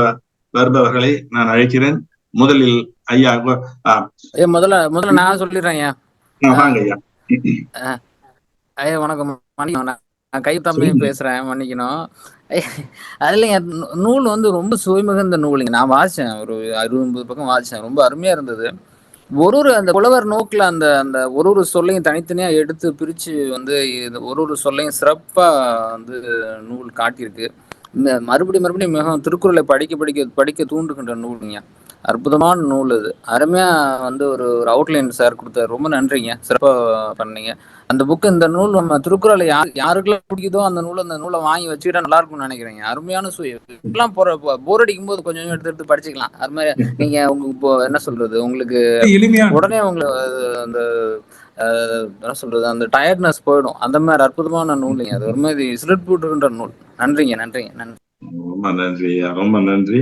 வருபவர்களை நான் அழைக்கிறேன். முதலில் ஐயா. முதல்ல நான் சொல்லிடுறேன் ஐயா. வாங்க ஐயா. ஐயா வணக்கம். நான் கை தம்பி பேசுறேன், மன்னிக்கணும். அதுல நூல் வந்து ரொம்ப சுவைமிகுந்த நூலுங்க. நான் வாசிச்சேன், ஒரு 60-80 பக்கம் வாசிச்சேன். ரொம்ப அருமையா இருந்தது. ஒரு அந்த புலவர் நோக்கில் அந்த ஒரு சொல்லையும் தனித்தனியா எடுத்து பிரிச்சு வந்து ஒரு சொல்லையும் சிறப்பா வந்து நூல் காட்டியிருக்கு. இந்த மறுபடியும் மிகவும் திருக்குறளை படிக்க தூண்டுகின்ற நூலுங்க. அற்புதமான நூல் அது. அருமையா வந்து ஒரு அவுட்லைன் சார் கொடுத்தாரு. ரொம்ப நன்றிங்க, சிறப்பா பண்ணீங்க. அந்த புக்கு, இந்த நூல் நம்ம திருக்குறளை யாருக்கெல்லாம் பிடிக்குதோ அந்த நூலை வாங்கி வச்சுக்கிட்டா நல்லா இருக்கும்னு நினைக்கிறேங்க. அருமையான சுயம் போர் அடிக்கும் போது கொஞ்சம் எடுத்து படிச்சுக்கலாம். அது மாதிரி நீங்க இப்போ என்ன சொல்றது, உங்களுக்கு உடனே அந்த என்ன சொல்றது, அந்த டயர்ட்னஸ் போயிடும். அந்த மாதிரி அற்புதமான நூலுங்க அது. ஒரு மாதிரி சிலட் போட்டுக்கின்ற நூல். நன்றி. ரொம்ப நன்றி ஐயா, ரொம்ப நன்றி.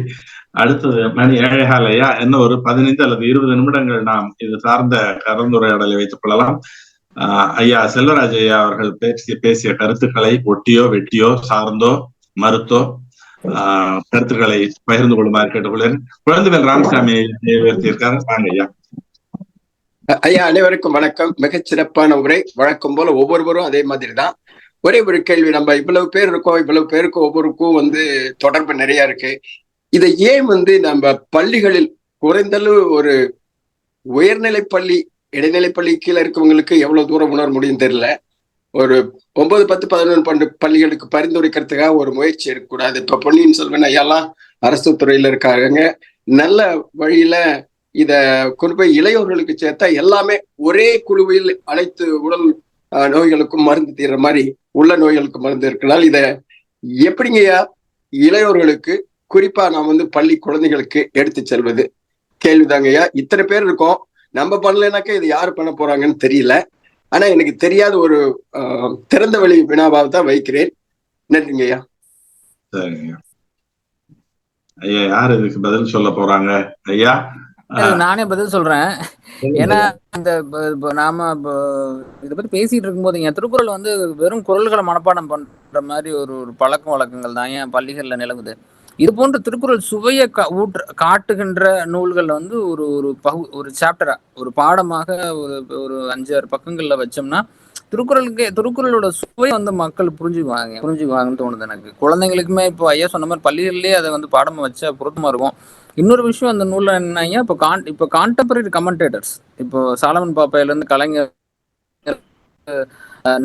அடுத்தது மணி 7:15 ஐயா. என்ன ஒரு 15 அல்லது 20 நிமிடங்கள் நாம் இது சார்ந்த கலந்துரையாடலை வைத்துக் கொள்ளலாம். ஐயா செல்வராஜ் ஐயா அவர்கள் பேசிய கருத்துக்களை ஒட்டியோ வெட்டியோ சார்ந்தோ மறுத்தோ கருத்துக்களை பகிர்ந்து கொள்ளுமாறு கேட்டுக்கொள்கிறேன். குழந்தைவேல் ராமசாமி இருக்காரு. வாங்க ஐயா. ஐயா, அனைவருக்கும் வணக்கம். மிகச் சிறப்பான உரை. வழக்கம் போல ஒவ்வொருவரும் அதே மாதிரி தான். ஒரே ஒரு கேள்வி, நம்ம இவ்வளவு பேர் இருக்கோம், இவ்வளவு பேருக்கு ஒவ்வொருக்கும் வந்து தொடர்பு நிறைய இருக்கு. இதை ஏன் வந்து நம்ம பள்ளிகளில் குறைந்தளவு ஒரு உயர்நிலை பள்ளி, இடைநிலை பள்ளி கீழே இருக்கவங்களுக்கு எவ்வளவு தூரம் உணர முடியும் தெரியல, ஒரு 9, 10, 11 பள்ளிகளுக்கு பரிந்துரைக்கிறதுக்காக ஒரு முயற்சி இருக்கக்கூடாது? இப்ப பொன்னியின் செல்வன் ஐயாலாம் அரசு துறையில இருக்காங்க. நல்ல வழியில இத கொண்டு போய் இளையோர்களுக்கு சேர்த்தா எல்லாமே ஒரே குழுவில் அனைத்து உடல் நோய்களுக்கும் மருந்து தீர்ற மாதிரி உள்ள நோய்களுக்கு மருந்து இருக்கிறதால் இத எப்படிங்கய்யா இளையோர்களுக்கு, குறிப்பா நான் வந்து பள்ளி குழந்தைகளுக்கு எடுத்து செல்வது கேள்விதாங்கய்யா. இத்தனை பேர் இருக்கோம், நம்ம பண்ணலைனாக்கா இது யாரு பண்ண போறாங்கன்னு தெரியல. ஆனா எனக்கு தெரியாத ஒரு திறந்த வழி வினாவாக தான் வைக்கிறேன். நன்றிங்கய்யா. சரிங்க ஐயா. யாரு இதுக்கு பதில் சொல்ல போறாங்க ஐயா? நானே பதில் சொல்றேன். ஏன்னா இந்த நாம இதை பத்தி பேசிட்டு இருக்கும்போது திருக்குறள் வந்து வெறும் குறள்களை மனப்பாடம் பண்ற மாதிரி ஒரு பழக்க வழக்கங்கள் தான் ஏன் பள்ளிகள்ல நிலவுது. இது போன்ற திருக்குறள் சுவையை காட்டுகின்ற நூல்கள் வந்து ஒரு சாப்டரா, ஒரு பாடமாக ஒரு 5-6 பக்கங்கள்ல வச்சோம்னா திருக்குறளோட சுவை வந்து மக்கள் புரிஞ்சுக்குவாங்கன்னு தோணுது எனக்கு. குழந்தைங்களுக்குமே இப்போ ஐயா சொன்ன மாதிரி பள்ளிகள்லயே அதை வந்து பாடமா வச்சா பொருத்தமா இருக்கும். இன்னொரு விஷயம் அந்த நூல்ல என்னன்னா, இப்போ கான்டெம்பரரி கமெண்டேட்டர்ஸ், இப்போ சாலமன் பாப்பையில இருந்து கலைஞர்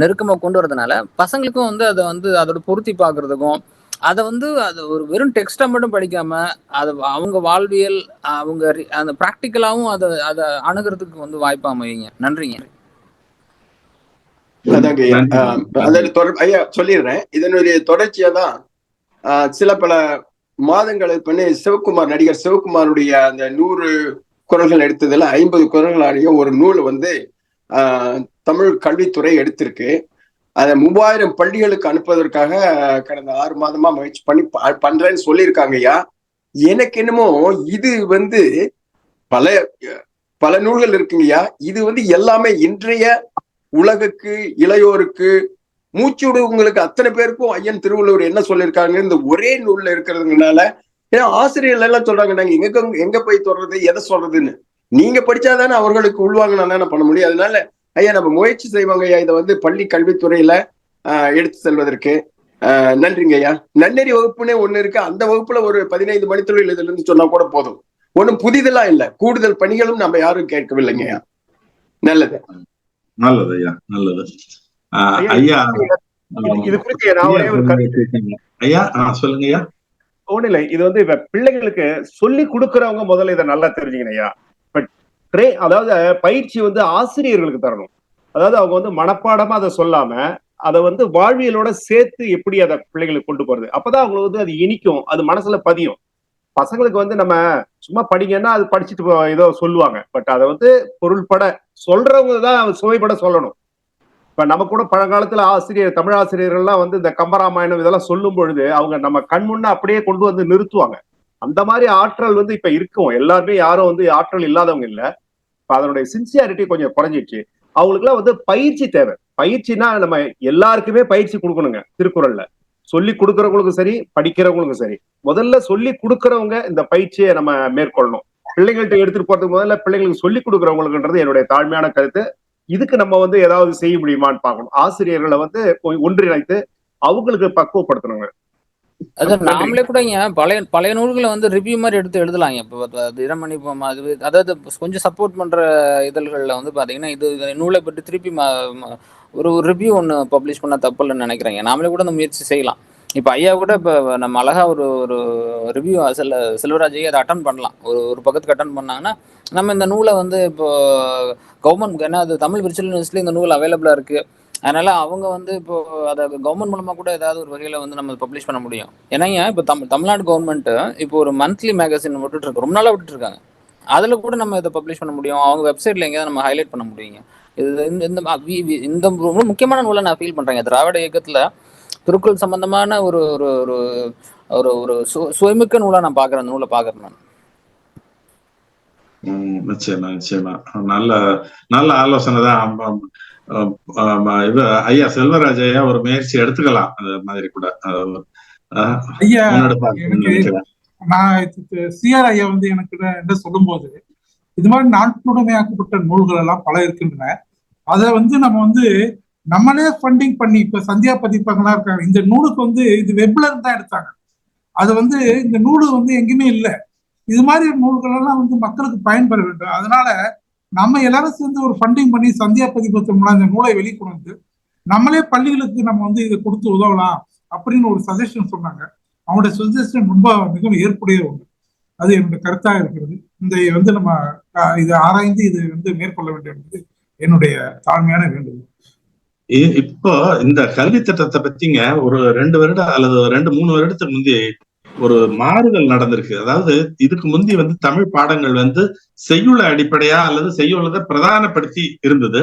நெருக்கமா கொண்டு வரதுனால பசங்களுக்கும் வந்து அதை வந்து அதோட பொருத்தி பாக்குறதுக்கும், அதை வந்து அது ஒரு வெறும் டெக்ஸ்டா மட்டும் படிக்காம அது அவங்க வாழ்வியல், அவங்க அந்த பிராக்டிக்கலாவும் அதை அணுகிறதுக்கு வந்து வாய்ப்பா அமையுங்க. நன்றிங்க. ஐயா சொல்லிடுறேன். இதனுடைய தொடர்ச்சியா தான் சில பல மாதங்கள் பண்ணி நடிகர் சிவகுமாருடைய அந்த 100 குறள்கள் எடுத்ததுல 50 குறள்களாடிய ஒரு நூல் வந்து தமிழ் கல்வித்துறை எடுத்திருக்கு. அதை 3000 பள்ளிகளுக்கு அனுப்புவதற்காக கடந்த 6 மாதமா முயற்சி பண்றேன்னு சொல்லியிருக்காங்க ஐயா. எனக்கு என்னமோ இது வந்து பல பல நூல்கள் இருக்குங்கய்யா. இது வந்து எல்லாமே இன்றைய உலகுக்கு, இளையோருக்கு, மூச்சு விடுவங்களுக்கு அத்தனை பேருக்கும் ஐயன் திருவள்ளுவர் என்ன சொல்லியிருக்காங்க இந்த ஒரே நூல்ல இருக்கிறதுனால, ஏன்னா ஆசிரியர்கள் எல்லாம் சொல்றாங்க நாங்க எங்க போய் தொடர்றது, எதை சொல்றதுன்னு. நீங்க படிச்சாதானே அவர்களுக்கு உள்வாங்கினா பண்ண முடியும். அதனால ஐயா நம்ம முயற்சி செய்வாங்க ஐயா, இதை வந்து பள்ளி கல்வித்துறையில எடுத்து செல்வதற்கு. நன்றிங்க ஐயா. நன்னெறி வகுப்புன்னே ஒண்ணு இருக்கு, அந்த வகுப்புல ஒரு 15 மணித்துறையில் இதுல இருந்து சொன்னா கூட போதும். ஒண்ணும் புதிதெல்லாம் இல்ல, கூடுதல் பணிகளும் நம்ம யாரும் கேட்கவில்லைங்க ஐயா. நல்லது நல்லது ஐயா, நல்லது. ஐயா இது குறித்து நான் ஒரே ஒரு ஐயா சொல்லுங்க ஐயா. ஒண்ணு இல்லை, இது வந்து இப்ப பிள்ளைகளுக்கு சொல்லி கொடுக்கறவங்க முதல்ல இதை நல்லா தெரிஞ்சுக்கணும் ஐயா. பட் அதாவது பயிற்சி வந்து ஆசிரியர்களுக்கு தரணும். அதாவது அவங்க வந்து மனப்பாடமா அதை சொல்லாம அதை வந்து வாழ்வியலோட சேர்த்து எப்படி அதை பிள்ளைகளுக்கு கொண்டு போறது, அப்பதான் அவங்களுக்கு வந்து அது இனிக்கும், அது மனசுல பதியும். பசங்களுக்கு வந்து நம்ம சும்மா படிங்கன்னா அது படிச்சுட்டு ஏதோ சொல்லுவாங்க, பட் அதை வந்து பொருள்பட சொல்றவங்க தான் சுவைப்பட சொல்லணும். இப்ப நம்ம கூட பழங்காலத்துல தமிழ் ஆசிரியர்கள்லாம் வந்து இந்த கம்பராமாயணம் இதெல்லாம் சொல்லும் பொழுது அவங்க நம்ம கண் முன்ன அப்படியே கொண்டு வந்து நிறுத்துவாங்க. அந்த மாதிரி ஆற்றல் வந்து இப்ப இருக்கும். எல்லாருமே யாரும் வந்து ஆற்றல் இல்லாதவங்க இல்ல. இப்ப அதனுடைய சின்சியாரிட்டி கொஞ்சம் குறைஞ்சிடுச்சு. அவங்களுக்கு எல்லாம் வந்து பயிற்சி தேவை. பயிற்சினா நம்ம எல்லாருக்குமே பயிற்சி கொடுக்கணுங்க. திருக்குறள்ல சொல்லி கொடுக்கறவங்களுக்கும் சரி, படிக்கிறவங்களுக்கும் சரி, முதல்ல சொல்லி கொடுக்கறவங்க இந்த பயிற்சியை நம்ம மேற்கொள்ளணும். பிள்ளைங்கள்ட்ட எடுத்துட்டு போறதுக்கு முதல்ல பிள்ளைங்களுக்கு சொல்லி கொடுக்கறவங்களுக்குன்றது என்னுடைய தாழ்மையான கருத்து. இதுக்கு நம்ம வந்து ஏதாவது செய்ய முடியுமான்னு பார்க்கணும். ஆசிரியர்களை வந்து ஒன்றிணைத்து அவங்களுக்கு பக்குவப்படுத்தணுங்க. அது நாமளே கூட பழைய நூல்களை வந்து ரிவ்யூ மாதிரி எடுத்து எழுதலாம். இப்போ தினமணி அது அதாவது கொஞ்சம் சப்போர்ட் பண்ற இதழ்களில் வந்து பாத்தீங்கன்னா இது நூலை பற்றி திருப்பி ஒரு ரிவ்யூ ஒன்று பப்ளிஷ் பண்ண தப்பு இல்லைன்னு நினைக்கிறேங்க. நாமளே கூட அந்த முயற்சி செய்யலாம். இப்போ ஐயா கூட இப்போ நம்ம அழகா ஒரு ரிவ்யூ செல்வராஜ் ஐயா அதை அட்டன் பண்ணலாம். ஒரு பக்கத்துக்கு அட்டன் பண்ணாங்கன்னா நம்ம இந்த நூலை வந்து இப்போ கவர்மெண்ட், ஏன்னா அது தமிழ் விர்ச்சுவல் யூனிவர்சிட்டியில் இந்த நூல் அவைலபிளாக இருக்கு. அதனால அவங்க வந்து இப்போ அதை கவர்மெண்ட் மூலமா கூட ஏதாவது ஒரு வகையில வந்து நம்ம பப்ளிஷ் பண்ண முடியும். ஏன்னா இப்போ தமிழ்நாடு கவர்மெண்ட் இப்போ ஒரு மந்த்லி மேகசின் விட்டுட்டு இருக்கு, ரொம்ப நாளா விட்டுட்டு இருக்காங்க. அதுல கூட நம்ம இதை பப்ளிஷ் பண்ண முடியும். அவங்க வெப்சைட்ல எங்கேயாவது நம்ம ஹைலைட் பண்ண முடியுங்க. இந்த ரொம்ப முக்கியமான நூலை நான் ஃபீல் பண்றேங்க. திராவிட இயக்கத்துல திருக்குறள் சம்பந்தமான ஒரு ஒரு ஒரு ஒரு ஒரு சுயமிக்க நூலா நான் பாக்குறேன். அந்த நூலை பாக்குறேன் நான். நிச்சயமா நிச்சயமா நல்ல நல்ல ஆலோசனை தான். இது ஐயா செல்வராஜ் ஐயா ஒரு முயற்சி எடுத்துக்கலாம் அது மாதிரி கூட. ஐயா நான் சிஆர் ஐயா வந்து எனக்கு என்ன சொல்லும் போது இது மாதிரி நாட்டுடைமையாக்கப்பட்ட நூல்கள் எல்லாம் பல இருக்கின்றன. அதை வந்து நம்ம வந்து நம்மளே ஃபண்டிங் பண்ணி, இப்ப சந்தியா பதிப்பகங்களா இருக்காங்க, இந்த நூலுக்கு வந்து இது வெப்ல இருந்து தான் எடுத்தாங்க. அது வந்து இந்த நூலு வந்து எங்கேயுமே இல்லை. இது மாதிரி நூல்கள் எல்லாம் வந்து மக்களுக்கு பயன்பெற வேண்டும். அதனால நம்ம எல்லாரும் சேர்ந்து ஒரு ஃபண்டிங் பண்ணி சந்தியா பதிப்பகத்தின் மூலம் இந்த நூலை வெளிக்கொண்டு வந்து நம்மளே பள்ளிகளுக்கு நம்ம வந்து இதை கொடுத்து உதவலாம் அப்படின்னு ஒரு சஜஷன் சொன்னாங்க. அவங்களுடைய சஜஷன் ரொம்ப மிகவும் ஏற்புடைய ஒன்று. அது என்னுடைய கருத்தாக இருக்கிறது. இந்த வந்து நம்ம இதை ஆராய்ந்து இது வந்து மேற்கொள்ள வேண்டியது என்னுடைய தாழ்மையான வேண்டுகோள். இப்போ இந்த கல்வி திட்டத்தை பத்திங்க ஒரு 2 வருடம் அல்லது 2-3 வருடத்துக்கு முந்தி ஒரு மாறுதல் நடந்திருக்கு. அதாவது இதுக்கு முந்தி வந்து தமிழ் பாடங்கள் வந்து செய்யுளை அடிப்படையா அல்லது செய்யுளதை பிரதானப்படுத்தி இருந்தது.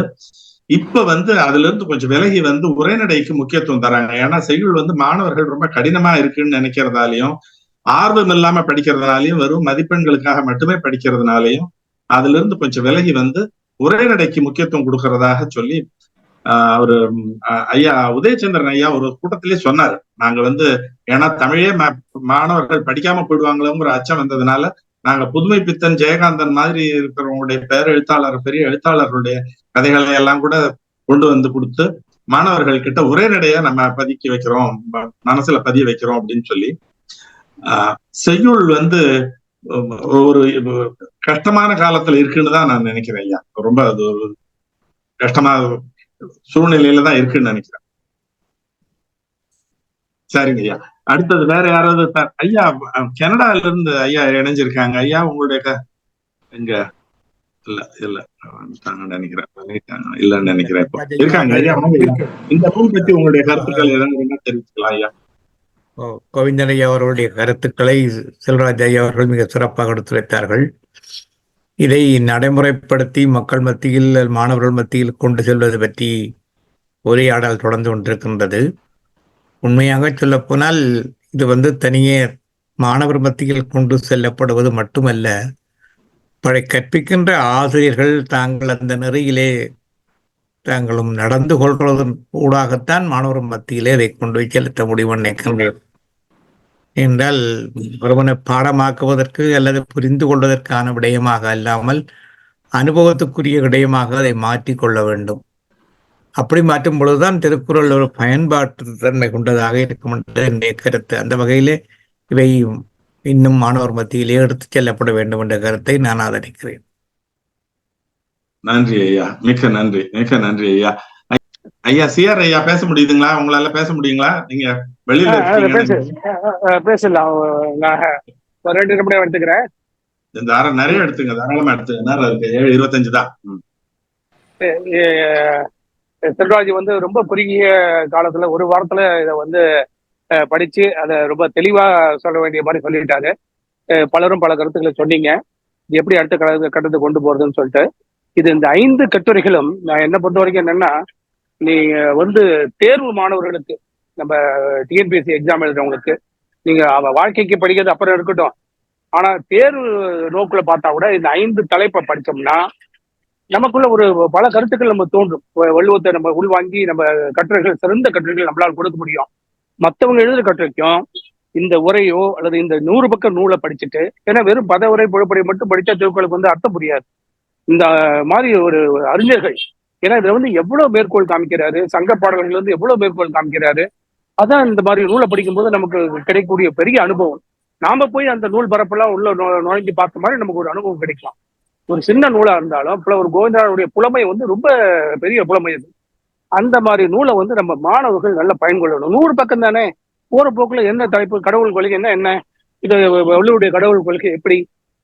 இப்ப வந்து அதுல இருந்து கொஞ்சம் விலகி வந்து உரைநடைக்கு முக்கியத்துவம் தராங்க. ஏன்னா செய்யுள் வந்து மாணவர்கள் ரொம்ப கடினமா இருக்குன்னு நினைக்கிறதாலையும், ஆர்வம் இல்லாம படிக்கிறதுனாலையும், வெறும் மதிப்பெண்களுக்காக மட்டுமே படிக்கிறதுனாலையும் அதுல இருந்து கொஞ்சம் விலகி வந்து உரைநடைக்கு முக்கியத்துவம் கொடுக்கறதாக சொல்லி அவரு ஐயா உதயச்சந்திரன் ஐயா ஒரு கூட்டத்திலே சொன்னாரு. நாங்க வந்து ஏன்னா தமிழே மாணவர்கள் படிக்காம போயிடுவாங்களோங்கிற அச்சம் வந்ததுனால நாங்க புதுமை பித்தன், ஜெயகாந்தன் மாதிரி இருக்கிறவங்களுடைய பெரிய எழுத்தாளர்களுடைய கதைகளை எல்லாம் கூட கொண்டு வந்து கொடுத்து மாணவர்கள் கிட்ட உரைநடைய நம்ம பதிக்க வைக்கிறோம், மனசுல பதிய வைக்கிறோம் அப்படின்னு சொல்லி. செய்யுள் வந்து ஒரு கஷ்டமான காலத்துல இருக்குன்னு தான் நான் நினைக்கிறேன் ஐயா. ரொம்ப அது ஒரு கஷ்டமான சூழ்நிலையில தான் இருக்குன்னு நினைக்கிறேன். சரிங்க ஐயா. அடுத்தது வேற யாராவது ஐயா கனடால இருந்து ஐயா இணைஞ்சிருக்காங்க. ஐயா உங்களுடைய எங்க இல்ல நினைக்கிறேன் இல்லன்னு நினைக்கிறேன். இருக்காங்க ஐயா. இந்த நூல் பத்தி உங்களுடைய கருத்துக்கள் ஏதாவது என்ன தெரிவிக்கலாம் ஐயா? கோவிந்தன் ஐயா அவர்களுடைய கருத்துக்களை செல்வராஜ் ஐயா அவர்கள் மிக சிறப்பாக எடுத்துரைத்தார்கள். இதை நடைமுறைப்படுத்தி மக்கள் மத்தியில், மாணவர்கள் மத்தியில் கொண்டு செல்வது பற்றி உரையாடல் தொடர்ந்து கொண்டிருக்கின்றது. உண்மையாக சொல்ல போனால் இது தனியே மாணவர் மத்தியில் கொண்டு செல்லப்படுவது மட்டுமல்ல, கற்பிக்கின்ற ஆசிரியர்கள் தாங்கள் அந்த நெறியிலே தாங்களும் நடந்து கொள்வதன் ஊடாகத்தான் மாணவர் மத்தியிலே அதை கொண்டு போய் செலுத்த முடியும் நினைக்கின்றேன். என்றால் ஒருவனை பாடமாக்குவதற்கு அல்லது புரிந்து கொள்வதற்கான விடயமாக அல்லாமல் அனுபவத்துக்குரிய விடயமாக அதை மாற்றிக்கொள்ள வேண்டும். அப்படி மாற்றும் பொழுதுதான் திருக்குறள் ஒரு பயன்பாட்டு தன்மை கொண்டதாக இருக்கும் என்று என்னுடைய கருத்து. அந்த வகையிலே இவை இன்னும் மாணவர் மத்தியிலே எடுத்துச் செல்லப்பட வேண்டும் என்ற கருத்தை நான் ஆதரிக்கிறேன். நன்றி ஐயா, மிக்க நன்றி, மிக்க நன்றி ஐயா. ஐயா சிஆர் ஐயா பேச முடியுதுங்களா? உங்களால பேச முடியுங்களா? நீங்க வெளியில பேசலாம். ஒரு 2 நிமிடம் எடுத்துக்கிறேன். நிறைய எடுத்துங்க, தாராளமா எடுத்துங்க. நேரம் இருக்கு, 7:25 தான். செல்வராஜ் வந்து ரொம்ப குறுகிய காலத்துல, ஒரு வாரத்துல இதை படிச்சு அதை ரொம்ப தெளிவா சொல்ல வேண்டிய மாதிரி சொல்லிட்டாரு. பலரும் பல கருத்துக்களை சொன்னீங்க, இது எப்படி அடுத்த கட்டத்தை கொண்டு போறதுன்னு சொல்லிட்டு. இது இந்த 5 கட்டுரைகளும் நான் என்ன பொறுத்த வரைக்கும் என்னன்னா, நீங்க தேர்வு மாணவர்களுக்கு, நம்ம டிஎன்பிஎஸ்சி எக்ஸாம் எழுதுறவங்களுக்கு, நீங்க வாழ்க்கைக்கு படிக்கிறது அப்புறம் இருக்கட்டும், ஆனா தேர்வு நோக்குல பார்த்தா கூட இந்த 5 தலைப்பை படிச்சோம்னா நமக்குள்ள ஒரு பல கருத்துக்கள் நம்ம தோன்றும். வள்ளுவத்தை நம்ம உள்வாங்கி நம்ம கட்டுரைகள், சிறந்த கட்டுரைகள் நம்மளால் கொடுக்க முடியும். மற்றவங்க எழுதுற கட்டுரைக்கும் இந்த உரையோ அல்லது இந்த 100 பக்கம் நூலை படிச்சுட்டு, ஏன்னா வெறும் பத உரை பொழுப்படை மட்டும் படிச்சா திருக்குறளுக்கு அர்த்தம் புரியாது. இந்த மாதிரி ஒரு அறிஞர்கள், ஏன்னா இதுல எவ்வளவு மேற்கோள் காமிக்கிறாரு, சங்க பாடல்கள் எவ்வளவு மேற்கோள் காமிக்கிறாரு. அதான் இந்த மாதிரி நூலை படிக்கும்போது நமக்கு கிடைக்கக்கூடிய பெரிய அனுபவம். நாம போய் அந்த நூல் பரப்பெல்லாம் உள்ள நுழைஞ்சு பார்த்த மாதிரி நமக்கு ஒரு அனுபவம் கிடைக்கலாம். ஒரு சின்ன நூலா இருந்தாலும் ஒரு கோவிந்தனுடைய புலமை ரொம்ப பெரிய புலமை அது. அந்த மாதிரி நூலை நம்ம மாணவர்கள் நல்லா பயன்கொள்ளணும். 100 பக்கம் தானே, போற போக்குல என்ன தலைப்பு, கடவுள் கொள்கை என்ன, இது வள்ளுவருடைய கடவுள் கொள்கை எப்படி,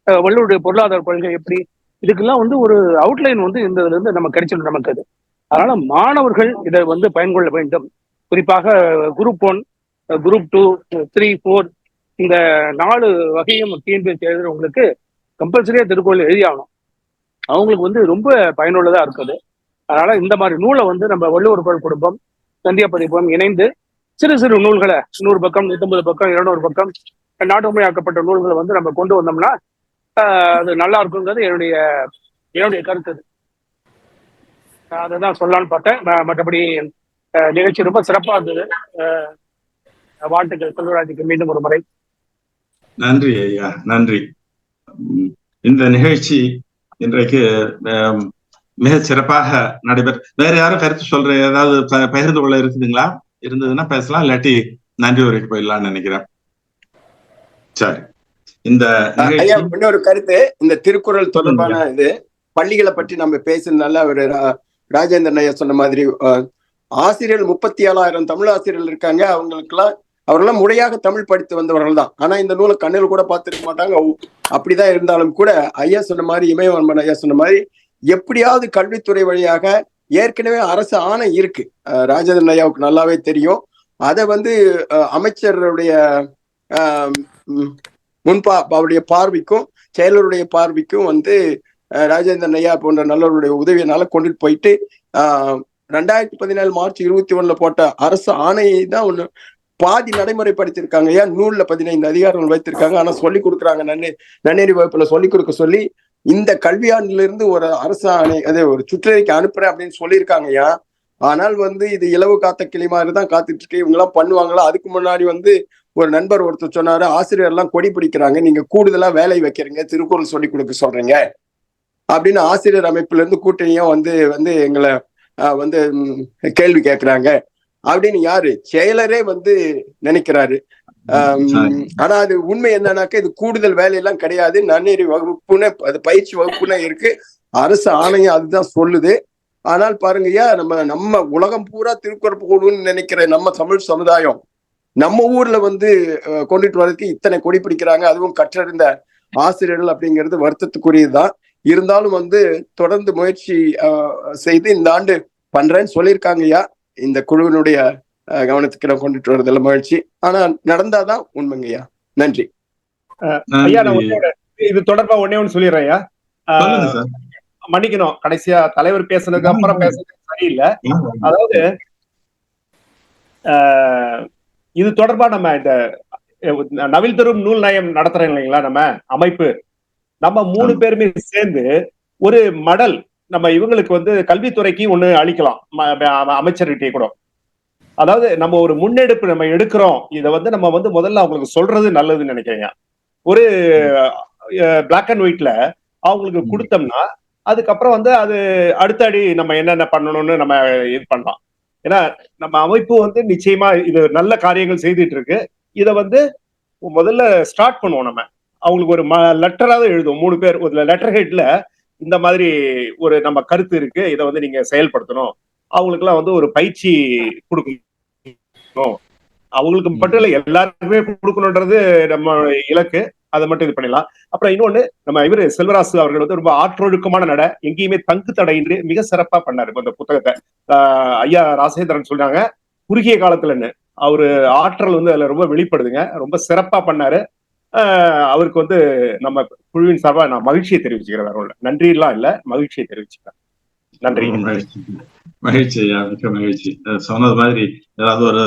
வள்ளுவருடைய பொருளாதார கொள்கை எப்படி, இதுக்கெல்லாம் ஒரு அவுட்லைன் இந்த இதுல இருந்து நம்ம கிடைச்சிடும் நமக்கு அது. அதனால மாணவர்கள் இதை பயன்கொள்ள வேண்டும். குறிப்பாக குரூப் 1, குரூப் 2, 3, 4 இந்த 4 வகையும் டிஎன்பிஎஸ்சி எழுதுறவங்களுக்கு கம்பல்சரியா திருக்குறள் எழுதியாகணும். அவங்களுக்கு ரொம்ப பயனுள்ளதா இருக்குது. அதனால இந்த மாதிரி நூலை நம்ம வள்ளுவர் குரல் குடும்பம், சந்தியா பதிப்பகம் இணைந்து சிறு சிறு நூல்களை 100 பக்கம், 150 பக்கம், 200 பக்கம் நாட்டுமையாக்கப்பட்ட நூல்களை நம்ம கொண்டு வந்தோம்னா அது நல்லா இருக்குங்கிறது என்னுடைய கருத்து. அதுதான் சொல்லலான்னு பார்த்தேன். மற்றபடி நிகழ்ச்சி ரொம்ப சிறப்பா இருந்தது. வாழ்த்துக்கள் செல்வராஜுக்கு மீண்டும் ஒரு முறை. நன்றி ஐயா, நன்றி. இந்த நிகழ்ச்சி இன்றைக்கு மிக சிறப்பாக நடைபெற. வேற யாரும் கருத்து சொல்ற ஏதாவது பகிர்ந்து கொள்ள இருக்குதுங்களா? இருந்ததுன்னா பேசலாம், இல்லாட்டி நன்றி உரைக்கு போயிடலாம்னு நினைக்கிறேன். சரி, இந்த இன்னொரு கருத்து, இந்த திருக்குறள் தொடர்பான இது பள்ளிகளை பற்றி நம்ம பேசுறதுனால ஒரு ராஜேந்திரன் ஐயா சொன்ன மாதிரி ஆசிரியர்கள் 37,000 தமிழ் ஆசிரியர்கள் இருக்காங்க. அவர்களெல்லாம் முறையாக தமிழ் படித்து வந்தவர்கள் தான். ஆனா இந்த நூலை கண்ணில் கூட பார்த்துருக்க மாட்டாங்க. அப்படிதான் இருந்தாலும் கூட ஐயா சொன்ன மாதிரி, இமயவன்மன் ஐயா சொன்ன மாதிரி, எப்படியாவது கல்வித்துறை வழியாக ஏற்கனவே அரசு ஆணை இருக்கு, ராஜேந்திரன் ஐயாவுக்கு நல்லாவே தெரியும். அதை அமைச்சருடைய அவருடைய பார்வைக்கும் செயலருடைய பார்வைக்கும் ராஜேந்திரன் ஐயா போன்ற நல்லவருடைய உதவியினால கொண்டுட்டு போயிட்டு 2017 மார்ச் 21 போட்ட அரசு ஆணையை தான் பாதி நடைமுறைப்படுத்திருக்காங்க. ஏன் நூல்ல 15 அதிகாரங்கள் வைத்திருக்காங்க, ஆனா சொல்லிக் கொடுக்குறாங்க. நன்னெறி வகுப்புல சொல்லிக் கொடுக்க சொல்லி இந்த கல்வியாண்டுல இருந்து ஒரு அரசு ஆணை, ஒரு சுற்றறிக்கை அனுப்புறேன் அப்படின்னு சொல்லியிருக்காங்க. ஏன் ஆனால் இது இலவு காத்த கிளி மாதிரிதான் காத்துட்டு இருக்கு. இவங்க எல்லாம் பண்ணுவாங்களா? அதுக்கு முன்னாடி ஒரு நண்பர் ஒருத்தர் சொன்னாரு, ஆசிரியர் எல்லாம் கொடி பிடிக்கிறாங்க, நீங்க கூடுதலா வேலை வைக்கிறீங்க, திருக்குறள் சொல்லிக் கொடுக்க சொல்றீங்க அப்படின்னு ஆசிரியர் அமைப்புல இருந்து கூட்டணியும் எங்களை கேள்வி கேட்கிறாங்க அப்படின்னு யாரு செயலரே நினைக்கிறாரு. ஆனா அது உண்மை என்னன்னாக்க இது கூடுதல் வேலையெல்லாம் கிடையாது. நன்னெறி வகுப்புன்னு, அது பயிற்சி வகுப்புன்னு இருக்கு, அரசு ஆணையம் அதுதான் சொல்லுது. ஆனால் பாருங்கய்யா, நம்ம உலகம் பூரா திருக்குறள் போகணும்னு நினைக்கிற நம்ம தமிழ் சமுதாயம் நம்ம ஊர்ல கொண்டுட்டு வர்றதுக்கு இத்தனை கொடி பிடிக்கிறாங்க, அதுவும் கற்றறிந்த ஆசிரியர்கள் அப்படிங்கிறது வருத்தத்துக்குரியதுதான். இருந்தாலும் தொடர்ந்து முயற்சி செய்து இந்த ஆண்டு பண்றேன்னு சொல்லியிருக்காங்கய்யா. இந்த குழுவினுடைய கவனத்துக்கு நான் கொண்டுட்டு வரதுல மகிழ்ச்சி. ஆனா நடந்தாதான் உண்மைங்கய்யா. நன்றி ஐயா. நான் இது தொடர்பா ஒண்ணு சொல்லிடுறேன் ஐயா. மன்னிக்கணும், கடைசியா தலைவர் பேசுனதுக்கு அப்புறம் பேசுறது சரியில்லை. அதாவது இது தொடர்பா நம்ம இந்த நவில் தரும் நூல் நயம் நடத்துறோம் இல்லைங்களா நம்ம அமைப்பு, நம்ம 3 பேருமே சேர்ந்து ஒரு மடல் நம்ம இவங்களுக்கு வந்து கல்வித்துறைக்கு ஒண்ணு அளிக்கலாம், அமைச்சர்கிட்டே கூட. அதாவது நம்ம ஒரு முன்னெடுப்பு நம்ம எடுக்கிறோம், இதை வந்து நம்ம வந்து முதல்ல அவங்களுக்கு சொல்றது நல்லதுன்னு நினைக்கிறேங்க. ஒரு பிளாக் அண்ட் ஒயிட்ல அவங்களுக்கு கொடுத்தோம்னா அதுக்கப்புறம் வந்து அது அடுத்த அடி நம்ம என்னென்ன பண்ணணும்னு நம்ம இது பண்ணலாம். ஏன்னா நம்ம அமைப்பு வந்து நிச்சயமா இது நல்ல காரியங்கள் செய்துட்டு இருக்கு. இதை வந்து முதல்ல ஸ்டார்ட் பண்ணுவோம். நம்ம அவங்களுக்கு ஒரு லெட்டராவது எழுதுவோம், 3 பேர் ஒரு லெட்டர் ஹெட்ல இந்த மாதிரி ஒரு நம்ம கருத்து இருக்கு, இதை வந்து நீங்க செயல்படுத்தணும். அவங்களுக்கு எல்லாம் வந்து ஒரு பயிற்சி கொடுக்கணும். அவங்களுக்கு மட்டும் இல்ல, எல்லாருக்குமே கொடுக்கணுன்றது நம்ம இலக்கு. அதை மட்டும் இது பண்ணிடலாம். அப்புறம் இன்னொன்னு, நம்ம இவரு செல்வராசு அவர்கள் வந்து ரொம்ப ஆற்றொழுக்கமான நட, எங்கேயுமே தங்கு தடையின்றி மிக சிறப்பா பண்ணாரு இந்த புத்தகத்தை. ஐயா ராசேந்திரன் சொல்றாங்க குறுகிய காலத்துலன்னு, அவரு ஆற்றல் வந்து அதுல ரொம்ப வெளிப்படுதுங்க. ரொம்ப சிறப்பா பண்ணாரு. அவருக்கு வந்து நம்ம குழுவின் சார்பா நான் மகிழ்ச்சியை தெரிவிச்சுக்கிறேன். வேற ஒண்ணு நன்றி எல்லாம் இல்ல, மகிழ்ச்சியை தெரிவிச்சுக்கிறேன். நன்றி. மகிழ்ச்சி ஐயா, மிக்க மகிழ்ச்சி. சொன்னது மாதிரி ஏதாவது ஒரு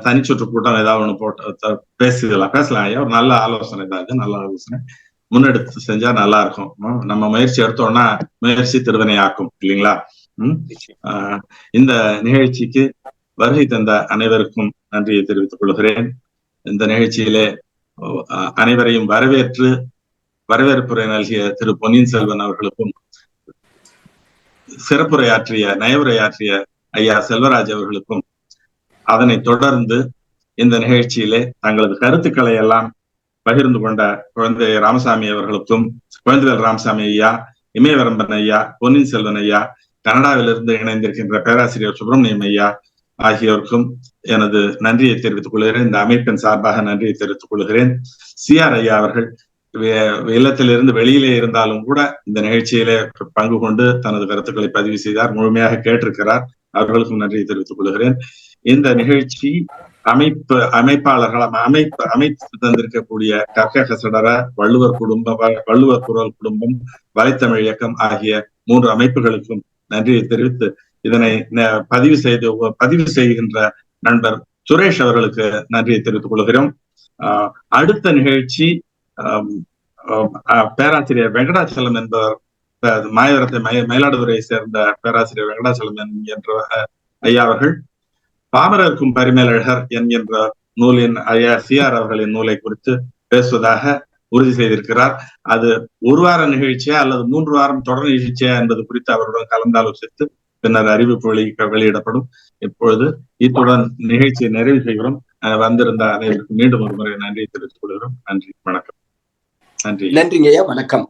தனிச்சுற்று கூட்டம் ஏதாவது ஒண்ணு போட்டு பேசலாம் ஐயா. ஒரு நல்ல ஆலோசனை தான் இது, நல்ல ஆலோசனை. முன்னெடுத்து செஞ்சா நல்லா இருக்கும். நம்ம முயற்சி எடுத்தோம்னா முயற்சி திருவினையாக்கும் இல்லைங்களா? இந்த நிகழ்ச்சிக்கு வருகை தந்த அனைவருக்கும் நன்றியை தெரிவித்துக் கொள்கிறேன். இந்த நிகழ்ச்சியிலே அனைவரையும் வரவேற்புரை நல்கிய திரு பொன்னியின் செல்வன் அவர்களுக்கும், சிறப்புரையாற்றிய நயவுரையாற்றிய ஐயா செல்வராஜ் அவர்களுக்கும், அதனை தொடர்ந்து இந்த நிகழ்ச்சியிலே தங்களது கருத்துக்களை எல்லாம் பகிர்ந்து கொண்ட குழந்தை ராமசாமி அவர்களுக்கும், குழந்தைவேல் ராமசாமி ஐயா, இமயவரம்பன் ஐயா, பொன்னியின் செல்வன் ஐயா, கனடாவிலிருந்து இணைந்திருக்கின்ற பேராசிரியர் சுப்பிரமணியம் ஐயா ஆகியோருக்கும் எனது நன்றியை தெரிவித்துக் கொள்கிறேன். இந்த அமைப்பின் சார்பாக நன்றியை தெரிவித்துக் கொள்கிறேன். சிஆர் ஐயா அவர்கள் இல்லத்திலிருந்து வெளியிலே இருந்தாலும் கூட இந்த நிகழ்ச்சியிலே பங்கு கொண்டு தனது கருத்துக்களை பதிவு செய்தார், முழுமையாக கேட்டிருக்கிறார். அவர்களுக்கும் நன்றியை தெரிவித்துக் கொள்கிறேன். இந்த நிகழ்ச்சி அமைப்பு தந்திருக்கக்கூடிய கற்க கசடர, வள்ளுவர் குடும்பம், வள்ளுவர் குரல் குடும்பம், வலைத்தமிழ் இயக்கம் ஆகிய 3 அமைப்புகளுக்கும் நன்றியை தெரிவித்து, இதனை பதிவு செய்கின்ற நண்பர் சுரேஷ் அவர்களுக்கு நன்றியை தெரிவித்துக் கொள்கிறோம். அடுத்த நிகழ்ச்சி பேராசிரியர் வெங்கடாச்சலம் என்பவர், மாயவரத்தை மயிலாடுதுறையை சேர்ந்த பேராசிரியர் வெங்கடாச்சலம் என்ற ஐயா அவர்கள் பாமரருக்கும் பரிமேலழகர் என்கின்ற நூலின் ஐயா சிஆர் அவர்களின் நூலை குறித்து பேசுவதாக உறுதி செய்திருக்கிறார். அது 1 வார நிகழ்ச்சியா அல்லது 3 வாரம் தொடர் நிகழ்ச்சியா என்பது குறித்து அவருடன் கலந்தாலோசித்து பின்னர் அறிவிப்பு வெளியிடப்படும். இப்பொழுது இத்துடன் நிகழ்ச்சியை நிறைவு செய்கிறோம். வந்திருந்த அனைவருக்கும் மீண்டும் ஒரு முறை நன்றியை தெரிவித்துக் கொள்கிறோம். நன்றி, வணக்கம். நன்றிங்க ஐயா, வணக்கம்.